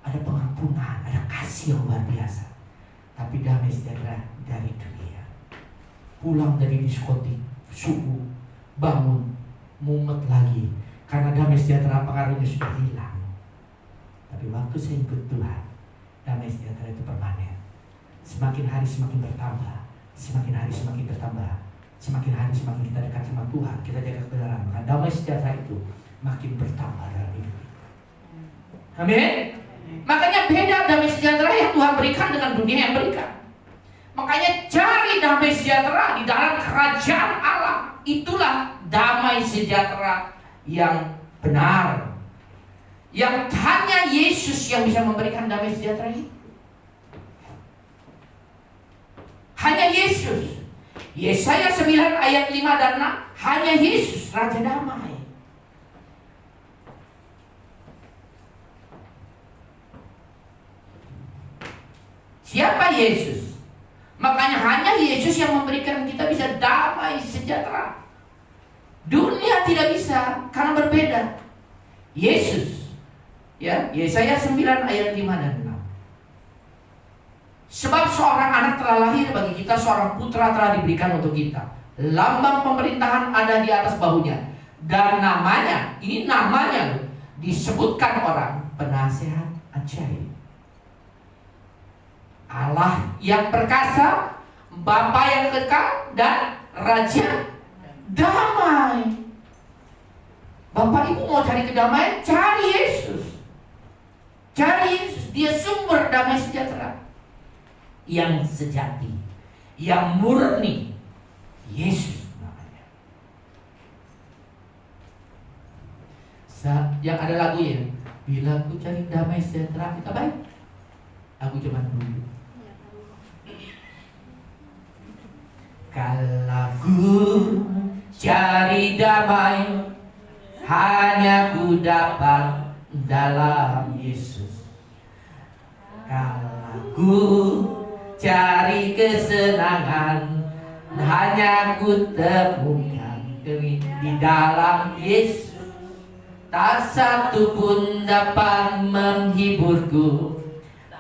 Speaker 4: Ada pengampunan, ada kasih yang luar biasa. Tapi damai sejahtera dari dunia. Pulang dari diskotik, subuh, bangun, mumet lagi. Karena damai sejahtera pengaruhnya sudah hilang. Tapi waktu saya ikut Tuhan, damai sejahtera itu permanen. Semakin hari semakin bertambah, semakin hari semakin bertambah, semakin hari semakin kita dekat sama Tuhan, kita jaga kebenaran, maka damai sejahtera itu makin bertambah dalam hidup kita. Amin. Makanya beda damai sejahtera yang Tuhan berikan dengan dunia yang berikan. Makanya cari damai sejahtera di dalam kerajaan Allah. Itulah damai sejahtera yang benar, yang hanya Yesus yang bisa memberikan damai sejahtera itu. Hanya Yesus. Yesaya 9 ayat 5 dan 6, hanya Yesus Raja Damai. Siapa Yesus? Makanya hanya Yesus yang memberikan kita bisa damai sejahtera. Dunia tidak bisa karena berbeda. Yesus, ya, Yesaya 9 ayat 5 dan 6. Sebab seorang anak telah lahir bagi kita, seorang putra telah diberikan untuk kita. Lambang pemerintahan ada di atas bahunya. Dan namanya, ini namanya loh, disebutkan orang penasihat ajaib, Allah yang perkasa, Bapa yang kekal, dan Raja damai. Bapak Ibu mau cari kedamaian, cari Yesus. Cari Yesus, dia sumber damai sejahtera yang sejati, yang murni. Yesus namanya. Yang ada lagunya, bila ku cari damai sejahtera, kita baik. Aku zaman dulu. Kalau ku cari damai, hanya ku dapat dalam Yesus. Kalau ku cari kesenangan, hanya ku temukan di dalam Yesus. Tak satu pun dapat menghiburku,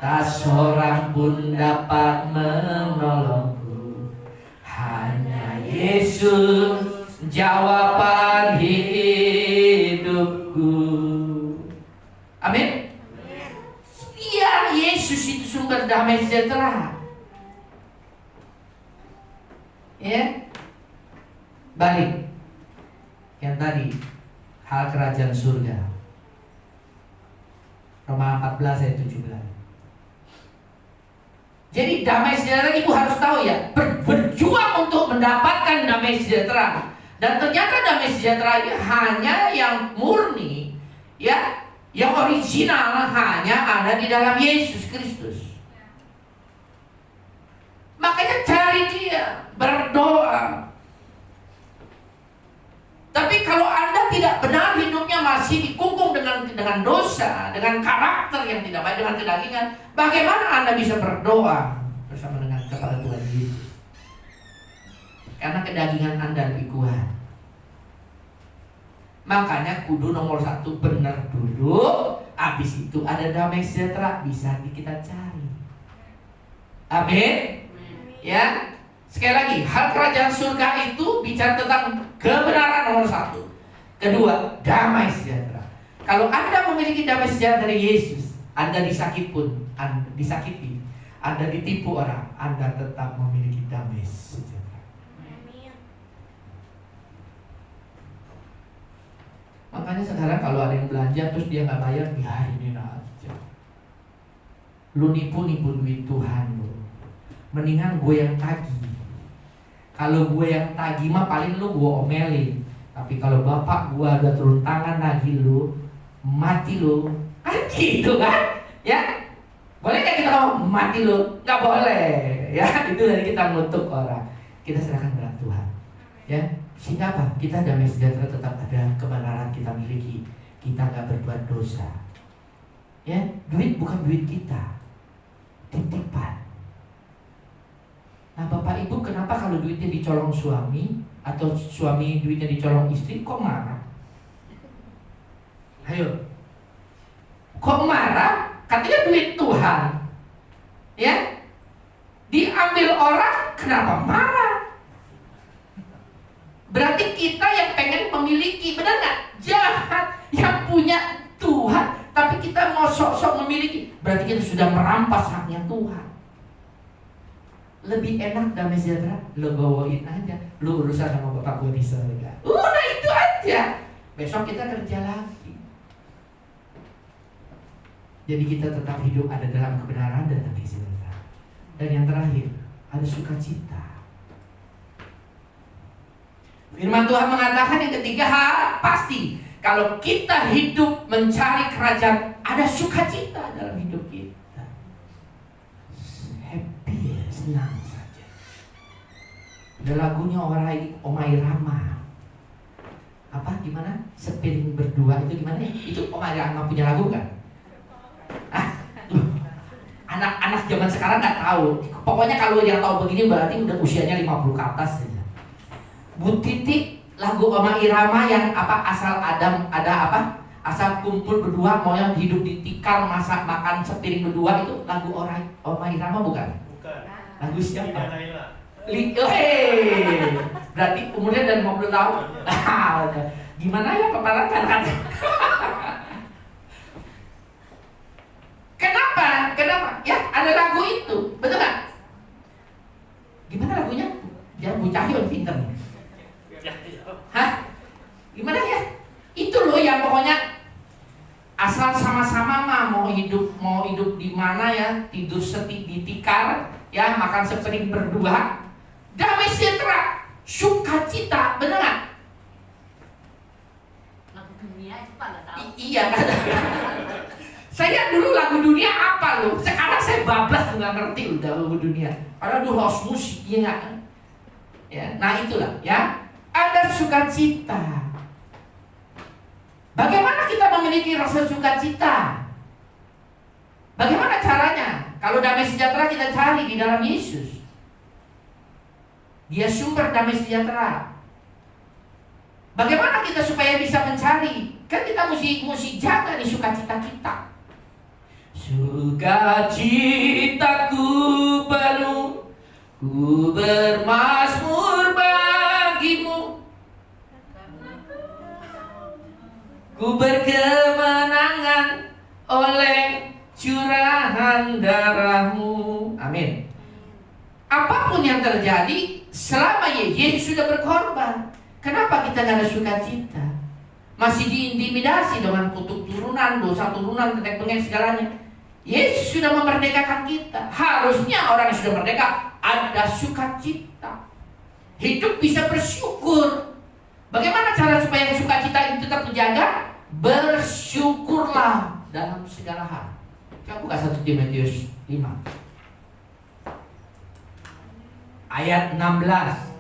Speaker 4: tak seorang pun dapat menolongku. Hanya Yesus jawaban hidupku. Amin. Dia Yesus itu sumber damai sejahtera. Ya. Balik yang tadi, hal kerajaan surga. Roma 14 ayat 17. Jadi damai sejahtera ibu harus tahu ya, berjuang untuk mendapatkan damai sejahtera. Dan ternyata damai sejahtera ini hanya yang murni, ya, yang original hanya ada di dalam Yesus Kristus. Makanya cari dia, berdoa. Tapi kalau Anda tidak benar hidupnya masih dikungkung dengan dosa, dengan karakter yang tidak baik, dengan kedagingan, bagaimana Anda bisa berdoa bersama dengan kepada Tuhan Yesus? Karena kedagingan Anda lebih kuat. Makanya kudu nomor 1 benar dulu, habis itu ada damai sejahtera bisa kita cari. Amin. Ya. Sekali lagi, hal kerajaan surga itu bicara tentang kebenaran nomor 1. Kedua, damai sejahtera. Kalau Anda memiliki damai sejahtera dari Yesus, Anda disakiti, Anda ditipu orang, Anda tetap memiliki damai sejahtera. Makanya sekarang kalau ada yang belanja terus dia nggak bayar, biarin aja. Lu nipu duit Tuhan lu. Mendingan gue yang tagih. Kalau gue yang tagih mah paling lu gue omelin. Tapi kalau bapak gue ada turun tangan nagih lu, mati lu. Kan gitu kan? Ya. Boleh gak kita ngomong mati lu? Gak boleh. Ya, itu dari kita mengutuk orang. Kita serahkan kepada Tuhan. Ya. Sehingga apa? Kita damai sejahtera tetap ada, kebenaran kita miliki. Kita gak berbuat dosa. Ya, duit bukan duit kita. Titipan. Nah Bapak Ibu, kenapa kalau duitnya dicolong suami atau suami duitnya dicolong istri kok marah? Ayo, kok marah? Katanya duit Tuhan, ya, diambil orang, kenapa marah? Berarti kita yang pengen memiliki, benar nggak? Jahat, yang punya Tuhan, tapi kita mau sok-sok memiliki, berarti kita sudah merampas haknya Tuhan. Lebih enak damai sejahtera, lo bawain aja, lo urusan sama bapak gue di surga. Udah itu aja. Besok kita kerja lagi. Jadi kita tetap hidup ada dalam kebenaran dan damai sejahtera. Dan yang terakhir, ada sukacita. Firman Tuhan mengatakan yang ketiga, pasti kalau kita hidup mencari kerajaan, ada sukacita dalam hidup kita. Senang saja. Ada lagunya Omai Rama. Apa gimana? Sepiring berdua itu gimana? Itu Omai Rama punya lagu kan? Anak-anak zaman sekarang nggak tahu. Pokoknya kalau yang tahu begini berarti udah usianya 50 ke atas saja. Bu Titik lagu Oma Irama yang apa, asal Adam ada apa? Asal kumpul berdua mau yang hidup di tikar, masak makan sepiring berdua, itu lagu Oma Irama bukan?
Speaker 5: Bukan.
Speaker 4: Lagu
Speaker 5: Ida
Speaker 4: siapa?
Speaker 5: Naila.
Speaker 4: Berarti umurnya dari 50 tahun. Gimana ya paparan kan? Kenapa? Ya ada lagu itu, betul nggak? Gimana lagunya? Jangan Bu Cahyo pinter. Hah? Gimana ya? Itu loh yang pokoknya asal sama-sama mah mau hidup di mana ya, tidur di tikar ya, makan sepiring berdua, damai sejahtera, sukacita, benar nggak?
Speaker 3: Lagu dunia itu Pak nggak tahu.
Speaker 4: Iya kan? Saya dulu lagu dunia apa loh? Sekarang saya bablas nggak ngerti udah lagu dunia. Padahal dulu host musik ya. Ya, nah itulah ya. Ada sukacita. Bagaimana kita memiliki rasa sukacita? Bagaimana caranya? Kalau damai sejahtera kita cari di dalam Yesus. Dia sumber damai sejahtera. Bagaimana kita supaya bisa mencari? Kan kita mesti jaga di sukacita kita. Sukacitaku penuh, ku bermazmur bagimu, ku berkemenangan oleh curahan darahmu. Amin. Apapun yang terjadi, selama Yesus sudah berkorban, kenapa kita gak ada sukacita? Masih diintimidasi dengan kutuk turunan, dosa turunan, tetek bengek segalanya. Yesus sudah memerdekakan kita. Harusnya orang yang sudah merdeka ada sukacita. Hidup bisa bersyukur. Bagaimana cara supaya sukacita itu tetap terjaga? Bersyukurlah dalam segala hal. Coba buka 1 Timotius 5 ayat 16.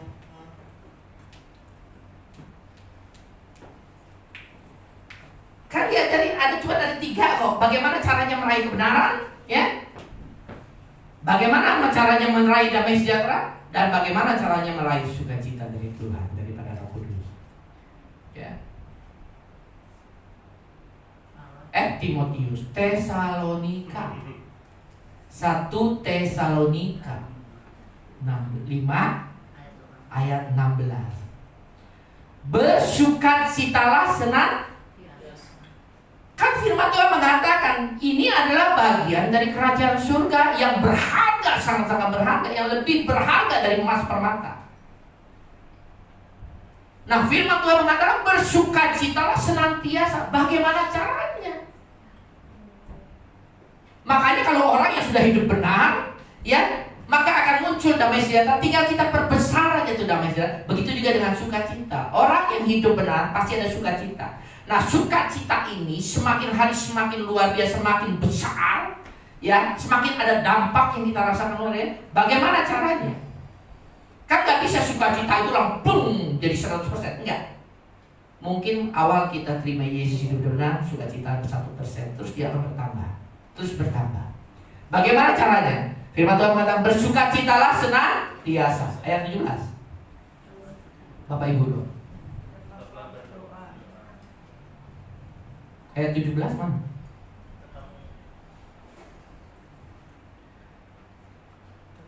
Speaker 4: Kan diajarin cuma ada 3 kok. Bagaimana caranya meraih kebenaran, ya? Bagaimana caranya meraih damai sejahtera, dan bagaimana caranya meraih sukacita dari Tuhan, daripada Roh Kudus. Ya. Timotius, Tesalonika. 1 Tesalonika 5 ayat 16. Bersukacitalah senang. Kan firman Tuhan mengatakan ini adalah bagian dari kerajaan surga yang berharga, sangat-sangat berharga, yang lebih berharga dari emas permata. Nah, firman Tuhan mengatakan bersukacitalah senantiasa. Bagaimana caranya? Makanya kalau orang yang sudah hidup benar, ya, maka akan muncul damai sejahtera. Tinggal kita perbesar aja tuh damai sejahtera. Begitu juga dengan sukacita. Orang yang hidup benar pasti ada sukacita. Nah, sukacita ini semakin hari semakin luar biasa, semakin besar, ya, semakin ada dampak yang kita rasakan oleh. Bagaimana caranya? Kan gak bisa sukacita itu langsung jadi 100%, enggak. Mungkin awal kita terima Yesus hidup benar, sukacita 1%, terus dia akan bertambah, terus bertambah. Bagaimana caranya? Firman Tuhan mengatakan bersukacitalah senantiasa. Ayat 17. Bapak Ibu dong. Ayat 17 mana?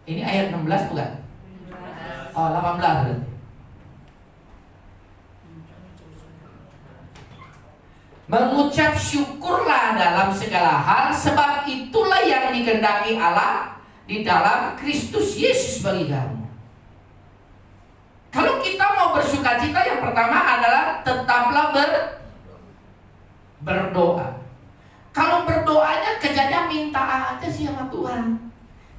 Speaker 4: Ini ayat 16 bukan? Oh, 18 berarti. Mengucap syukurlah dalam segala hal, sebab itulah yang dikehendaki Allah di dalam Kristus Yesus bagi kamu. Kalau kita mau bersukacita, yang pertama adalah tetaplah berdoa. Kalau berdoanya kerjanya minta aja sih sama Tuhan,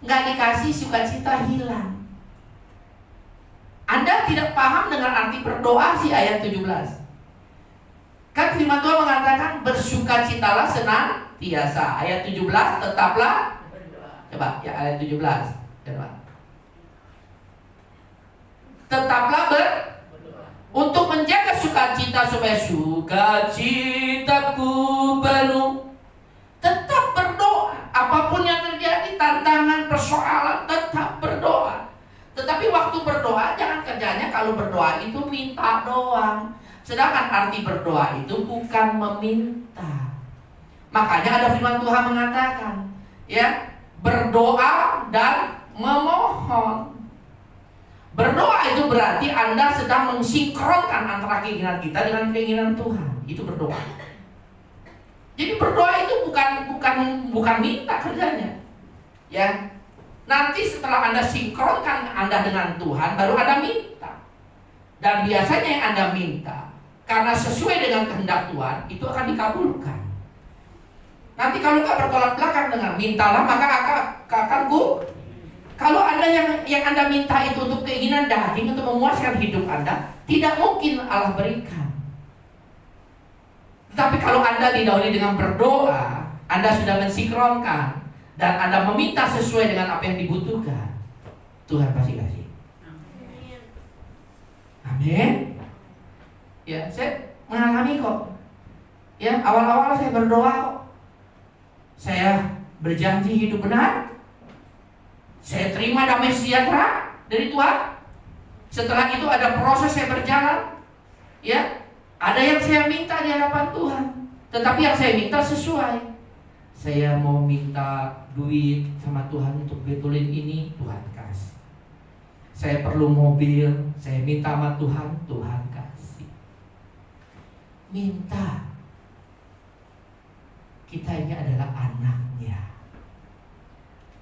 Speaker 4: nggak dikasih sukacita hilang. Anda tidak paham dengan arti berdoa sih ayat 17. Kan firman Tuhan mengatakan bersukacitalah senantiasa. Ayat 17 tetaplah berdoa. Coba ya ayat 17. Coba. Tetaplah berdoa. Untuk menjaga sukacita supaya sukacitaku penuh. Tetap berdoa. Apapun yang terjadi, tantangan, persoalan, tetap berdoa. Tetapi waktu berdoa jangan kerjanya kalau kalau berdoa itu minta doang. Sedangkan arti berdoa itu bukan meminta. Makanya ada firman Tuhan mengatakan, ya, berdoa dan memohon. Berdoa itu berarti Anda sedang mensinkronkan antara keinginan kita dengan keinginan Tuhan. Itu berdoa. Jadi berdoa itu bukan minta kerjanya. Ya. Nanti setelah Anda sinkronkan Anda dengan Tuhan, baru Anda minta. Dan biasanya yang Anda minta, karena sesuai dengan kehendak Tuhan, itu akan dikabulkan. Nanti kalau nggak bertolak belakang dengan mintalah maka akan kalau Anda yang Anda minta itu untuk keinginan daging, untuk memuaskan hidup Anda, tidak mungkin Allah berikan. Tetapi kalau Anda didahului dengan berdoa, Anda sudah mensinkronkan dan Anda meminta sesuai dengan apa yang dibutuhkan, Tuhan pasti kasih. Amin. Ya, saya mengalami kok. Ya, awal-awal saya berdoa, saya berjanji hidup benar, saya terima damai sejahtera dari Tuhan. Setelah itu ada proses saya berjalan. Ya, ada yang saya minta di hadapan Tuhan, tetapi yang saya minta sesuai. Saya mau minta duit sama Tuhan untuk betulin ini, Tuhan kasih. Saya perlu mobil, saya minta sama Tuhan, Tuhan kasih. Minta. Kita ini adalah anaknya.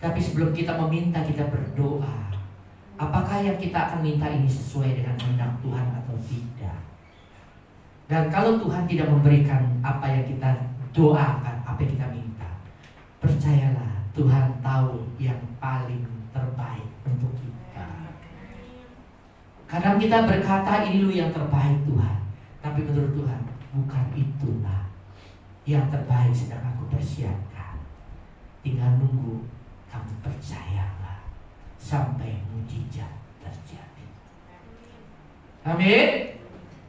Speaker 4: Tapi sebelum kita meminta, kita berdoa. Apakah yang kita akan minta ini sesuai dengan kehendak Tuhan atau tidak? Dan kalau Tuhan tidak memberikan apa yang kita doakan, apa yang kita minta, percayalah Tuhan tahu yang paling terbaik untuk kita. Kadang kita berkata ini lu yang terbaik Tuhan, tapi menurut Tuhan bukan itulah yang terbaik sedang aku persiapkan. Tinggal nunggu kamu percayalah sampai mujizat terjadi. Amin.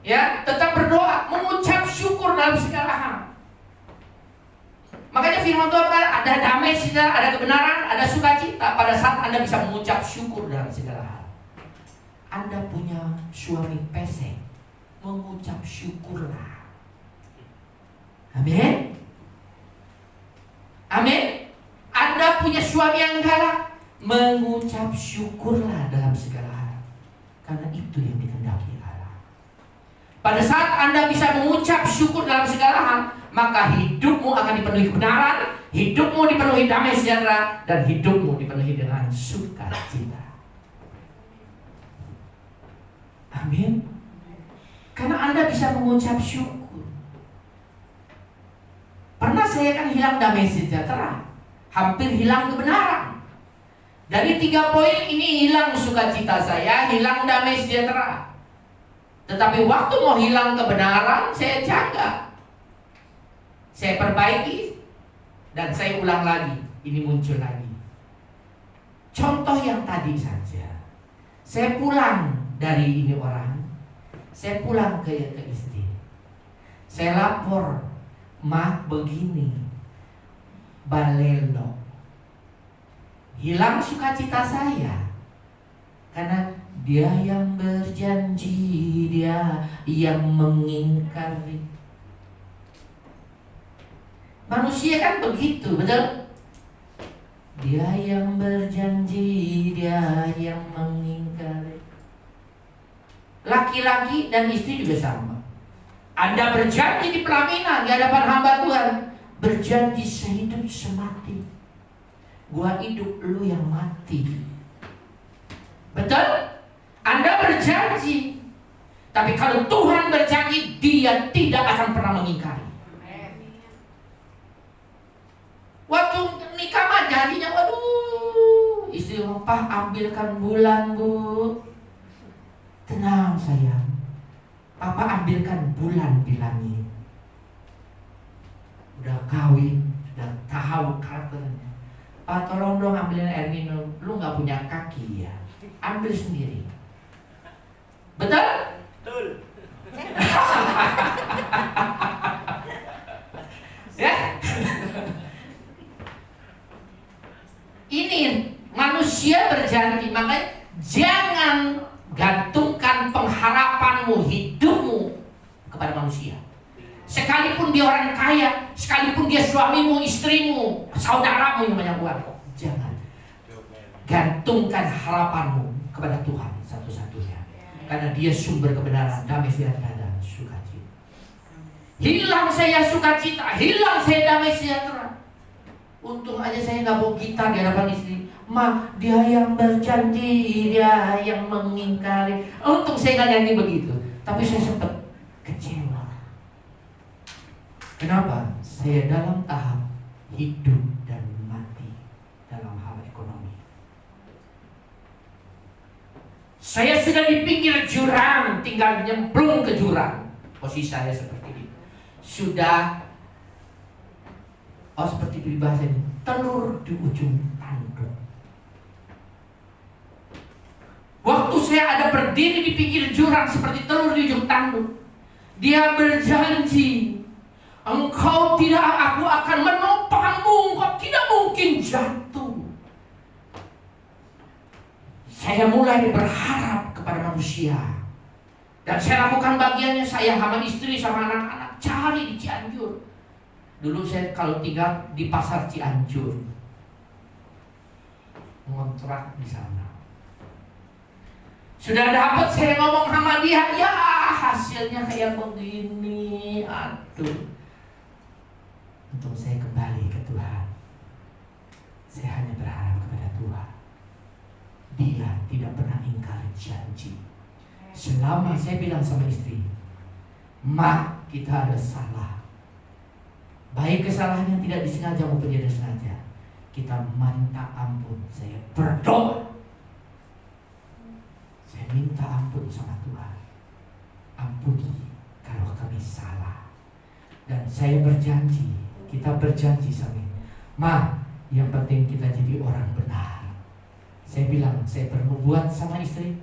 Speaker 4: Ya, tetap berdoa, mengucap syukur dalam segala hal. Makanya firman Tuhan ada damai sejahtera, ada kebenaran, ada sukacita pada saat Anda bisa mengucap syukur dalam segala hal. Anda punya suami pesek, mengucap syukurlah. Amin. Amin. Anda punya suami yang galak, mengucap syukurlah dalam segala hal. Karena itu yang dikehendaki Allah. Pada saat Anda bisa mengucap syukur dalam segala hal, maka hidupmu akan dipenuhi kebenaran, hidupmu dipenuhi damai sejahtera, dan hidupmu dipenuhi dengan sukacita. Amin. Karena Anda bisa mengucap syukur. Pernah saya kan hilang damai sejahtera, hampir hilang kebenaran. Dari 3 poin ini hilang sukacita saya, hilang damai sejahtera. Tetapi waktu mau hilang kebenaran, saya jaga, saya perbaiki, dan saya ulang lagi. Ini muncul lagi. Contoh yang tadi saja. Saya pulang dari ini orang, saya pulang ke istri. Saya lapor, Mak begini, balelo. Hilang sukacita saya. Karena dia yang berjanji, dia yang mengingkari. Manusia kan begitu, betul? Dia yang berjanji, dia yang mengingkari. Laki-laki dan istri juga sama. Anda berjanji di pelaminan di hadapan hamba Tuhan, berjanji sehidup semati. Gua hidup, lu yang mati. Betul? Anda berjanji. Tapi kalau Tuhan berjanji, Dia tidak akan pernah mengingkari. Waktu nikah mah janjinya, waduh, istri Pak ambilkan bulan Bu. Tenang sayang, Papa ambilkan bulan di langit. Udah kawin, udah tahu karakternya. Pak tolong dong ambilin air minum. Lu gak punya kaki ya, ambil sendiri. Betul?
Speaker 5: Betul.
Speaker 4: Ya. Ini manusia berjanji, makanya jangan gantungkan pengharapan saudaramu yang banyak uang. Jangan. Gantungkan harapanmu kepada Tuhan satu-satunya. Karena Dia sumber kebenaran, damai sejahtera dan sukacita. Hilang saya sukacita, hilang saya damai sejahtera. Untung aja saya nggak bawa gitar di hadapan istri. Ma, dia yang berjanji, dia yang mengingkari. Untung saya nggak nyanyi begitu. Tapi saya sempat kecewa. Kenapa? Saya dalam tahap hidup dan mati dalam hal ekonomi. Saya sudah di pinggir jurang, tinggal nyemplung ke jurang. Posisi saya seperti itu. Sudah, seperti peribahasa ini, telur di ujung tanduk. Waktu saya ada berdiri di pinggir jurang seperti telur di ujung tanduk, Dia berjanji, engkau tidak, aku akan menopangmu, engkau tidak mungkin jatuh. Saya mulai berharap kepada manusia. Dan saya lakukan bagiannya, saya sama istri, sama anak-anak cari di Cianjur. Dulu saya kalau tinggal di pasar Cianjur, ngontrak di sana. Sudah dapat, saya ngomong sama dia, ya hasilnya kayak begini, aduh. Untuk saya kembali ke Tuhan. Saya hanya berharap kepada Tuhan. Dia tidak pernah ingkar janji. Selama saya bilang sama istri, Ma, kita ada salah. Baik kesalahan yang tidak disengaja maupun tidak disengaja, kita minta ampun. Saya berdoa, saya minta ampun sama Tuhan. Ampuni kalau kami salah. Dan saya berjanji, kita berjanji sama Ma, yang penting kita jadi orang benar. Saya bilang, saya berbuat sama istri,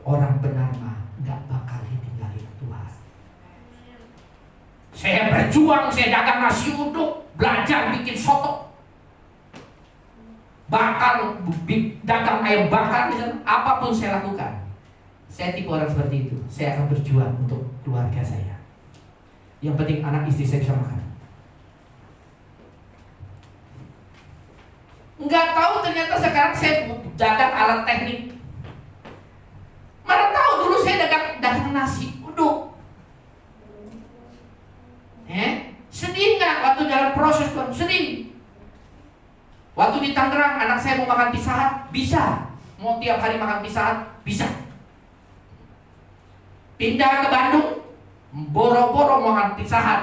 Speaker 4: orang benar mah gak bakal ditinggalin Tuhan. Saya berjuang, saya dagang nasi uduk, belajar bikin soto, bakar, dagang ayam bakar, apapun saya lakukan. Saya tipe orang seperti itu. Saya akan berjuang untuk keluarga saya. Yang penting anak istri saya bisa makan. Nggak tahu ternyata sekarang saya dagang alat teknik. Mana tahu dulu saya dagang nasi uduk. Sedih nggak waktu dalam proses Tuhan? Sedih. Waktu di Tangerang anak saya mau makan Pizza Hut, bisa. Mau tiap hari makan Pizza Hut, bisa. Pindah ke Bandung, boro-boro mau makan Pizza Hut.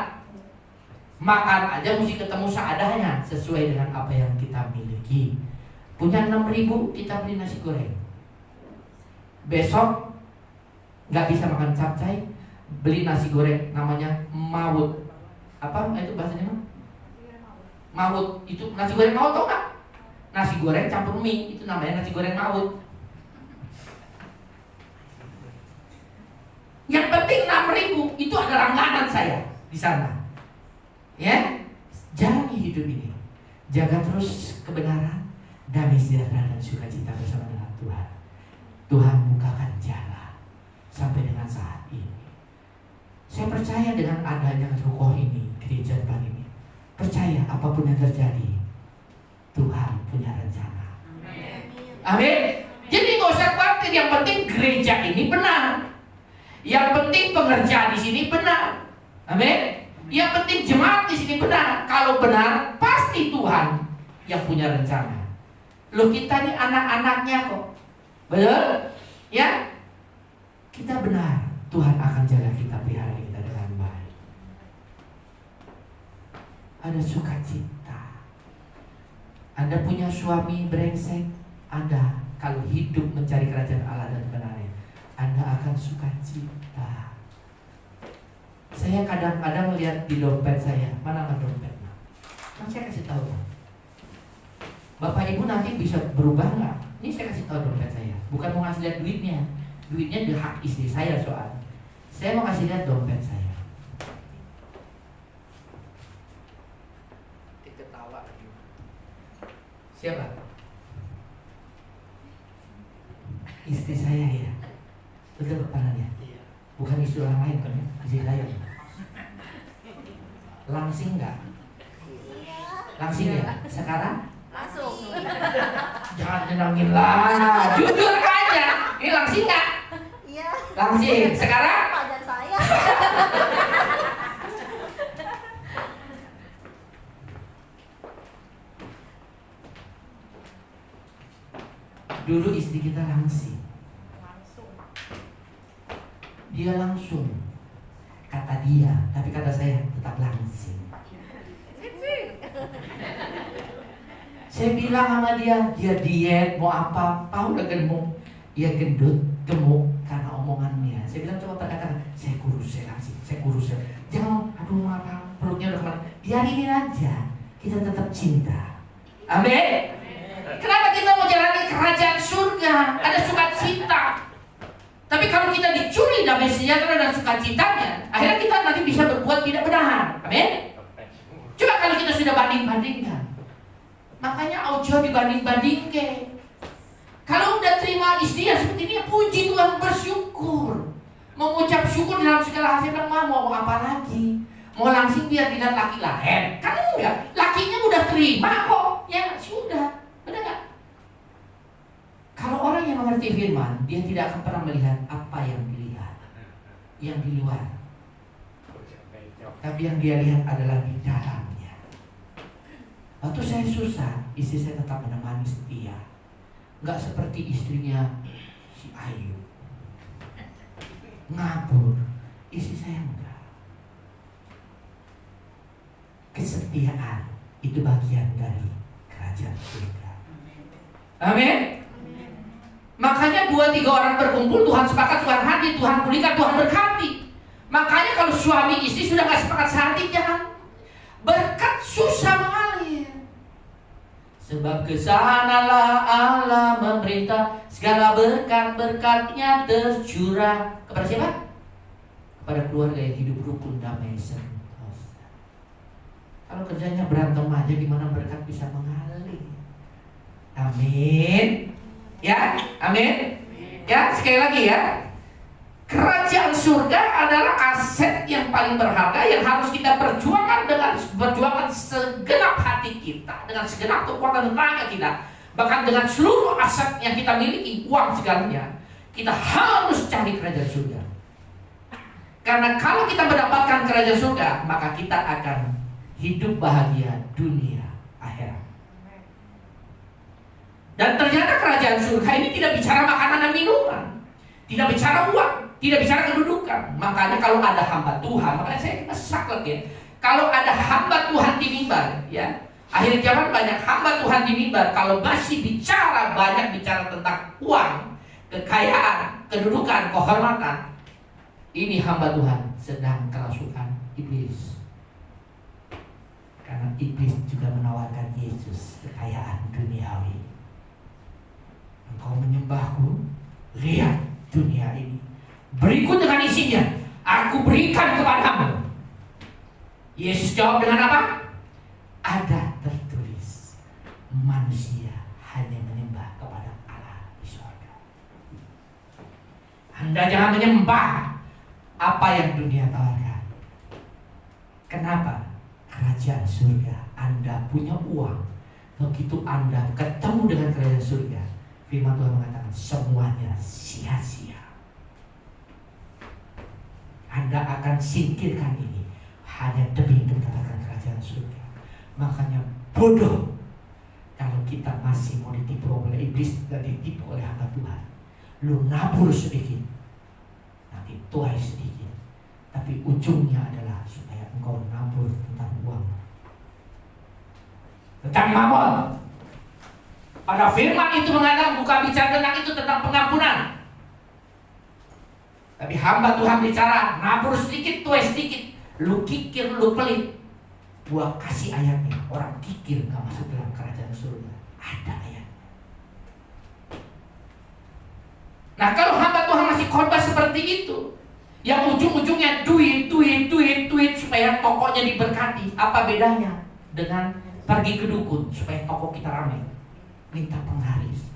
Speaker 4: Makan aja mesti ketemu seadanya, sesuai dengan apa yang kita miliki. Punya 6.000, kita beli nasi goreng. Besok nggak bisa makan capcay, beli nasi goreng namanya mawut. Apa itu bahasanya? Mawut. Itu nasi goreng mawut, tau nggak? Nasi goreng campur mie, itu namanya nasi goreng mawut. Yang penting 6.000, itu ada langganan saya di sana. Ya, jalani hidup ini. Jaga terus kebenaran, damai sejahtera dan sukacita bersama dengan Tuhan. Tuhan bukakan jalan sampai dengan saat ini. Saya percaya dengan adanya rukoh ini, gereja depan ini. Percaya apapun yang terjadi, Tuhan punya rencana. Amin. Jadi nggak usah khawatir. Yang penting gereja ini benar. Yang penting pengerjaan di sini benar. Amin. Yang penting jemaat di sini benar. Kalau benar, pasti Tuhan yang punya rencana. Loh, kita ini anak-anaknya kok. Betul? Ya? Kita benar. Tuhan akan jaga kita, pelihara kita dengan baik. Ada sukacita. Anda punya suami brengsek, Anda kalau hidup mencari kerajaan Allah dan kebenarannya, Anda akan sukacita. Saya kadang-kadang lihat di dompet saya, mana dompet? Nah, saya kasih tahu. Bapak Ibu nanti bisa berubah nggak? Ini saya kasih tahu dompet saya. Bukan mau ngasih lihat duitnya. Duitnya di hak istri saya soal. Saya mau kasih lihat dompet saya. Ketawa. Siapa? Istri saya ya. Betul kepalanya. Bukan istri orang lain kan ya? Istri saya. Langsing nggak? Langsing ya? Sekarang?
Speaker 3: Langsung.
Speaker 4: Jangan nyenengin lah. Jujur aja. Ini langsing nggak?
Speaker 3: Iya.
Speaker 4: Langsing. Sekarang?
Speaker 3: Pajan saya.
Speaker 4: Dulu istri kita langsing.
Speaker 3: Langsung.
Speaker 4: Dia langsung. Kata dia, tapi kata saya tetap langsing. Saya bilang sama dia diet, mau apa, udah gemuk. Ia gendut, gemuk karena omongannya. Saya bilang coba berkata, saya kurus, saya langsing, saya kurus. Jangan, aduh apa, perutnya udah kemana. Biarin aja, kita tetap cinta. Amin. Kenapa kita mau jalani kerajaan surga? Ada sukacita. Tapi kalau kita dicuri damai sejahtera dan sukacitanya, akhirnya kita nanti bisa berbuat tidak benar. Amin. Coba kalau kita sudah banding-bandingkan. Makanya aujo dibanding-bandingkan. Kalau udah terima istri yang seperti ini, puji Tuhan, bersyukur. Mengucap syukur dalam segala hasil. Mau apa lagi? Mau langsing biar dilihat laki lain? Kan enggak. Lakinya udah terima kok. Ya sudah. Benar nggak? Kalau orang yang mengerti firman, dia tidak akan pernah melihat apa yang dilihat, yang di luar. Tapi yang dia lihat adalah di dalamnya. Waktu saya susah, istri saya tetap menemani setia. Nggak seperti istrinya si Ayu. Ngabur. Istri saya enggak. Kesetiaan itu bagian dari kerajaan surga. Amin. Makanya 2-3 orang berkumpul, Tuhan sepakat, Tuhan hadir, Tuhan pulihkan, Tuhan berkati. Makanya kalau suami istri sudah gak sepakat sehati, jangan berkat susah mengalir. Sebab kesanalah Allah memerintah, segala berkat-berkatnya tercurah. Kepada siapa? Kepada keluarga yang hidup rukun, damai, sentosa. Kalau kerjanya berantem aja, gimana berkat bisa mengalir? Amin. Ya, amin. Ya, sekali lagi ya. Kerajaan surga adalah aset yang paling berharga yang harus kita perjuangkan dengan segenap hati kita, dengan segenap kekuatan tenaga kita, bahkan dengan seluruh aset yang kita miliki, uang segalanya. Kita harus cari kerajaan surga. Karena kalau kita mendapatkan kerajaan surga, maka kita akan hidup bahagia dunia akhirat. Dan ternyata kerajaan surga ini tidak bicara makanan dan minuman, tidak bicara uang, tidak bicara kedudukan. Makanya kalau ada hamba Tuhan, makanya saya saklek ya. Kalau ada hamba Tuhan di mimbar, ya, akhir zaman banyak hamba Tuhan di mimbar. Kalau masih banyak bicara tentang uang, kekayaan, kedudukan, kehormatan, ini hamba Tuhan sedang kerasukan iblis. Karena iblis juga menawarkan Yesus kekayaan duniawi. Engkau menyembahku, lihat dunia ini, berikut dengan isinya, aku berikan kepadamu. Yesus jawab dengan apa? Ada tertulis, manusia hanya menyembah kepada Allah di surga. Anda jangan menyembah apa yang dunia tawarkan. Kenapa? Kerajaan surga, Anda punya uang. Begitu Anda ketemu dengan kerajaan surga, firman Tuhan mengatakan semuanya sia-sia. Anda akan singkirkan ini hanya demi mendapatkan kerajaan surga. Makanya bodoh kalau kita masih mau ditipu oleh iblis dan ditipu oleh hamba Tuhan. Lu nabur sedikit, nanti tuai sedikit, tapi ujungnya adalah supaya engkau nabur tentang uang, tentang mamon. Pada firman itu mengatakan bukan bicara tentang itu, tentang pengampunan. Tapi hamba Tuhan bicara nabur sedikit, tuai sedikit. Lu kikir, lu pelit. Gua kasih ayatnya. Orang kikir gak masuk dalam kerajaan surga. Ada ayat. Nah kalau hamba Tuhan masih khotbah seperti itu, yang ujung-ujungnya duit supaya tokonya diberkati, apa bedanya dengan pergi ke dukun supaya toko kita ramai, minta penglaris?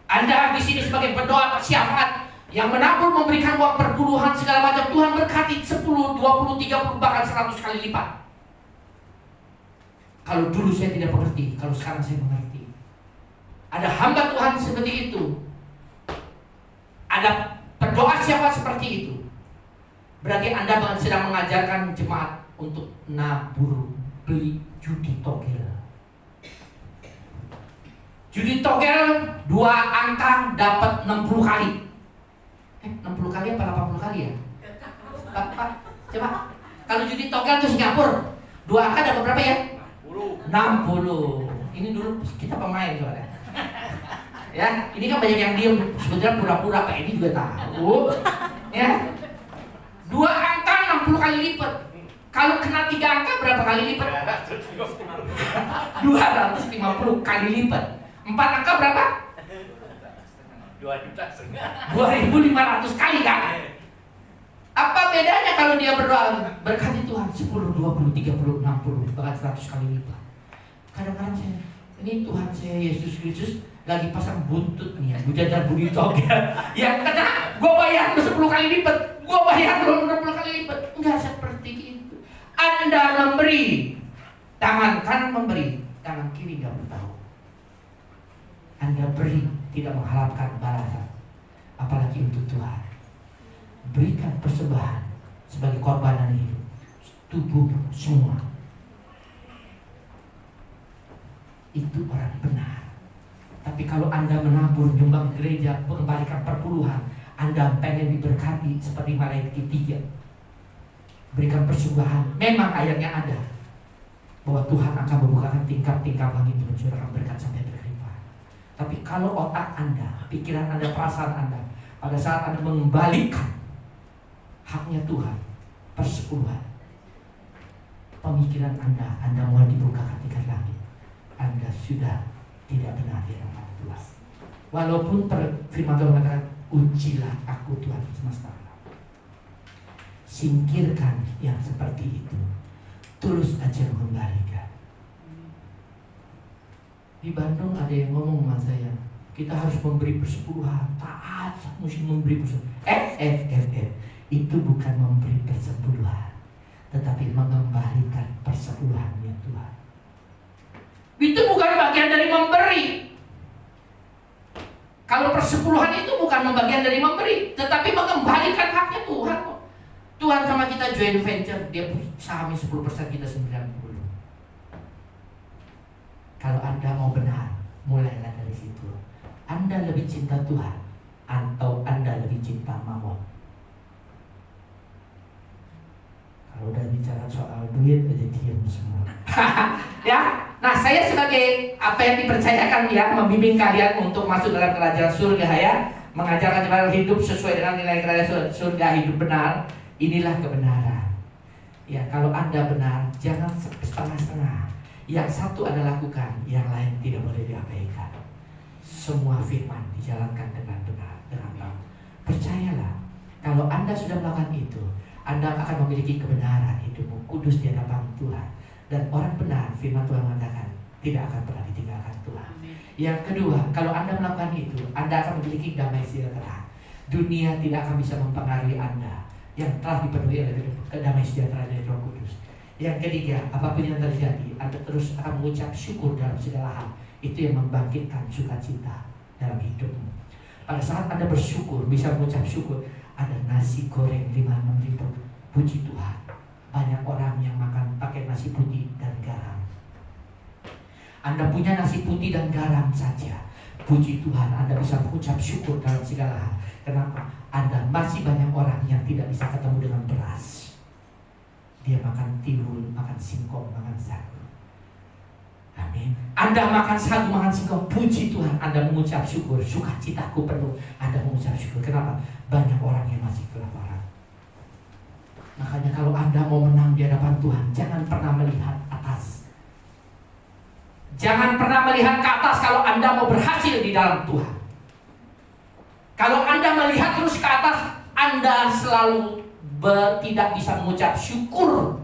Speaker 4: Anda di sini sebagai pendoa syafaat yang menabur, memberikan uang perpuluhan segala macam, Tuhan berkati 10, 20, 30 bahkan 100 kali lipat. Kalau dulu saya tidak mengerti, kalau sekarang saya mengerti. Ada hamba Tuhan seperti itu. Ada pendoa siapa seperti itu. Berarti Anda sedang mengajarkan jemaat untuk nabur beli judi togel. Judi togel 2 angka dapat 60 kali. 60 kali apa 80 kali ya? Pak, coba. Kalau judi togel itu Singapura 2 angka dapat berapa ya? 60. Ini dulu kita pemain soalnya. Ya, ini kan banyak yang diem, sebetulnya pura-pura kayak ini juga tahu. Ya. 2 angka 60 kali lipat. Kalau kena 3 angka berapa kali lipat? 250 kali lipat. 4 angka berapa? 2.500 kali kan? Apa bedanya kalau dia berdoa berkati Tuhan 10, 20, 30, 60, bahkan 100 kali lipat? Kadang-kadang saya, ini Tuhan saya Yesus Kristus lagi pasang buntut nih ya, bujajar budi togel. Yang kena, gue bayar lu 10 kali lipat, gue bayar lu 60 kali lipat. Enggak seperti itu. Anda memberi, tangan kanan memberi, tangan kiri nggak bertahu. Anda beri, tidak mengharapkan balasan, apalagi untuk Tuhan. Berikan persembahan sebagai korbanan hidup, tubuh semua. Itu orang benar. Tapi kalau Anda menabur nyumbang gereja, mengembalikan perpuluhan, Anda pengen diberkati seperti malaikat ketiga. Berikan persembahan. Memang ayatnya ada bahwa Tuhan akan membukakan tingkap-tingkap langit mencurahkan berkat sampai berlimpah. Tapi kalau otak Anda, pikiran Anda, perasaan Anda, pada saat Anda mengembalikan haknya Tuhan, persepuluhan, pemikiran Anda mau dibukakan tingkap langit, Anda sudah tidak benar di hadapan Tuhan. Walaupun firman Tuhan mengatakan, ujilah aku Tuhan semesta alam. Singkirkan yang seperti itu. Tulus aja mengembalikan. Di Bandung ada yang ngomong sama saya, kita harus memberi persepuluhan, taat, mesti memberi persepuluhan. Itu bukan memberi persepuluhan, tetapi mengembalikan persepuluhannya Tuhan. Itu bukan bagian dari memberi. Kalau persepuluhan itu bukan bagian dari memberi, tetapi mengembalikan haknya Tuhan. Tuhan sama kita joint venture, dia sahamnya 10%, kita 90%. Kalau Anda mau benar, mulailah dari situ. Anda lebih cinta Tuhan atau Anda lebih cinta mamon? Kalau udah bicara soal duit aja diam semua. Ya, nah saya sebagai apa yang dipercayakan ya, membimbing kalian untuk masuk dalam kerajaan surga ya, mengajarkan cara hidup sesuai dengan nilai kerajaan surga, hidup benar. Inilah kebenaran. Ya, kalau Anda benar, jangan setengah-setengah. Yang satu Anda lakukan, yang lain tidak boleh diabaikan. Semua firman dijalankan dengan benar, dengan baik. Percayalah, kalau Anda sudah melakukan itu, Anda akan memiliki kebenaran, hidupmu kudus di hadapan Tuhan. Dan orang benar, firman Tuhan mengatakan, tidak akan pernah ditinggalkan Tuhan. Yang kedua, kalau Anda melakukan itu, Anda akan memiliki damai sejahtera. Dunia tidak akan bisa mempengaruhi Anda yang telah dipenuhi oleh damai sejahtera dari Roh Kudus. Yang ketiga, apapun yang terjadi, Anda terus akan mengucap syukur dalam segala hal. Itu yang membangkitkan sukacita dalam hidupmu. Pada saat Anda bersyukur, bisa mengucap syukur, ada nasi goreng 5-6 ribu, puji Tuhan. Banyak orang yang makan pakai nasi putih dan garam. Anda punya nasi putih dan garam saja, puji Tuhan, Anda bisa mengucap syukur dalam segala hal. Kenapa? Anda masih banyak orang yang tidak bisa ketemu dengan beras. Dia makan tiwul, makan singkong, makan sagu. Amin. Anda makan sagu, makan singkong, puji Tuhan, Anda mengucap syukur, sukacitaku penuh, Anda mengucap syukur. Kenapa? Banyak orang yang masih kelaparan. Makanya kalau Anda mau menang di hadapan Tuhan, jangan pernah melihat atas. Jangan pernah melihat ke atas kalau Anda mau berhasil di dalam Tuhan. Kalau Anda melihat terus ke atas, Anda selalu tidak bisa mengucap syukur.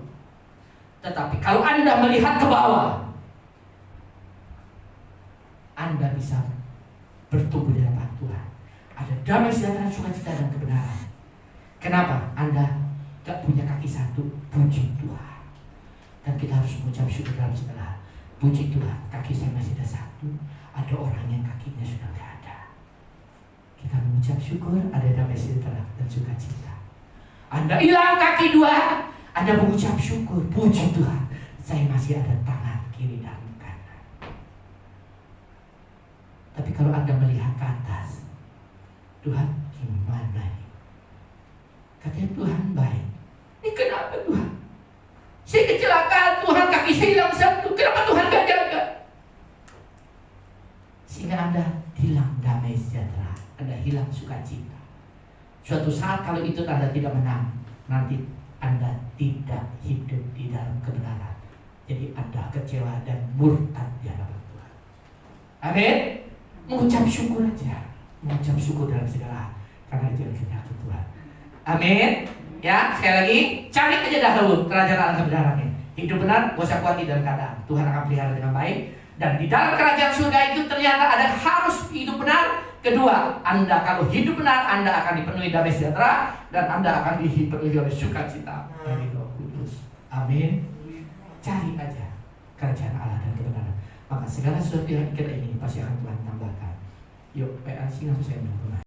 Speaker 4: Tetapi kalau Anda melihat ke bawah, Anda bisa bertumbuh di hadapan Tuhan. Ada damai sejahtera, sukacita dan kebenaran. Kenapa? Anda gak punya kaki satu, puji Tuhan. Dan kita harus mengucap syukur dalam segala hal. Puji Tuhan, kaki saya masih ada satu. Ada orang yang kakinya sudah tidak ada. Kita mengucap syukur, ada damai sejahtera dan sukacita. Anda hilang kaki dua, Anda mengucap syukur. Puji Tuhan, saya masih ada tangan kiri dan kanan. Tapi kalau Anda melihat ke atas, Tuhan gimana ini? Katanya Tuhan baik. Ini kenapa Tuhan? Saya kecelakaan, Tuhan kaki saya hilang satu. Kenapa Tuhan gak jaga? Sehingga Anda hilang damai sejahtera, Anda hilang sukacita. Suatu saat kalau itu Anda tidak menang, nanti Anda tidak hidup di dalam kebenaran. Jadi Anda kecewa dan murtad di hadapan Tuhan. Amin. Mengucap syukur aja, mengucap syukur dalam segala hal, karena itu kehendak Tuhan. Amin. Ya, sekali lagi, cari aja dahulu kerajaan Allah kebenarannya. Hidup benar, gak usah khawatir dalam keadaan. Tuhan akan pelihara dengan baik. Dan di dalam kerajaan surga itu ternyata ada harus hidup benar. Kedua, Anda kalau hidup benar, Anda akan dipenuhi damai sejahtera dan Anda akan dipenuhi oleh sukacita dari Roh Kudus. Amin. Cari aja kerajaan Allah dan kebenaran. Maka segala sesuatu yang kita ingin pasti akan Tuhan tambahkan. Yuk, PLC nggak saya minum.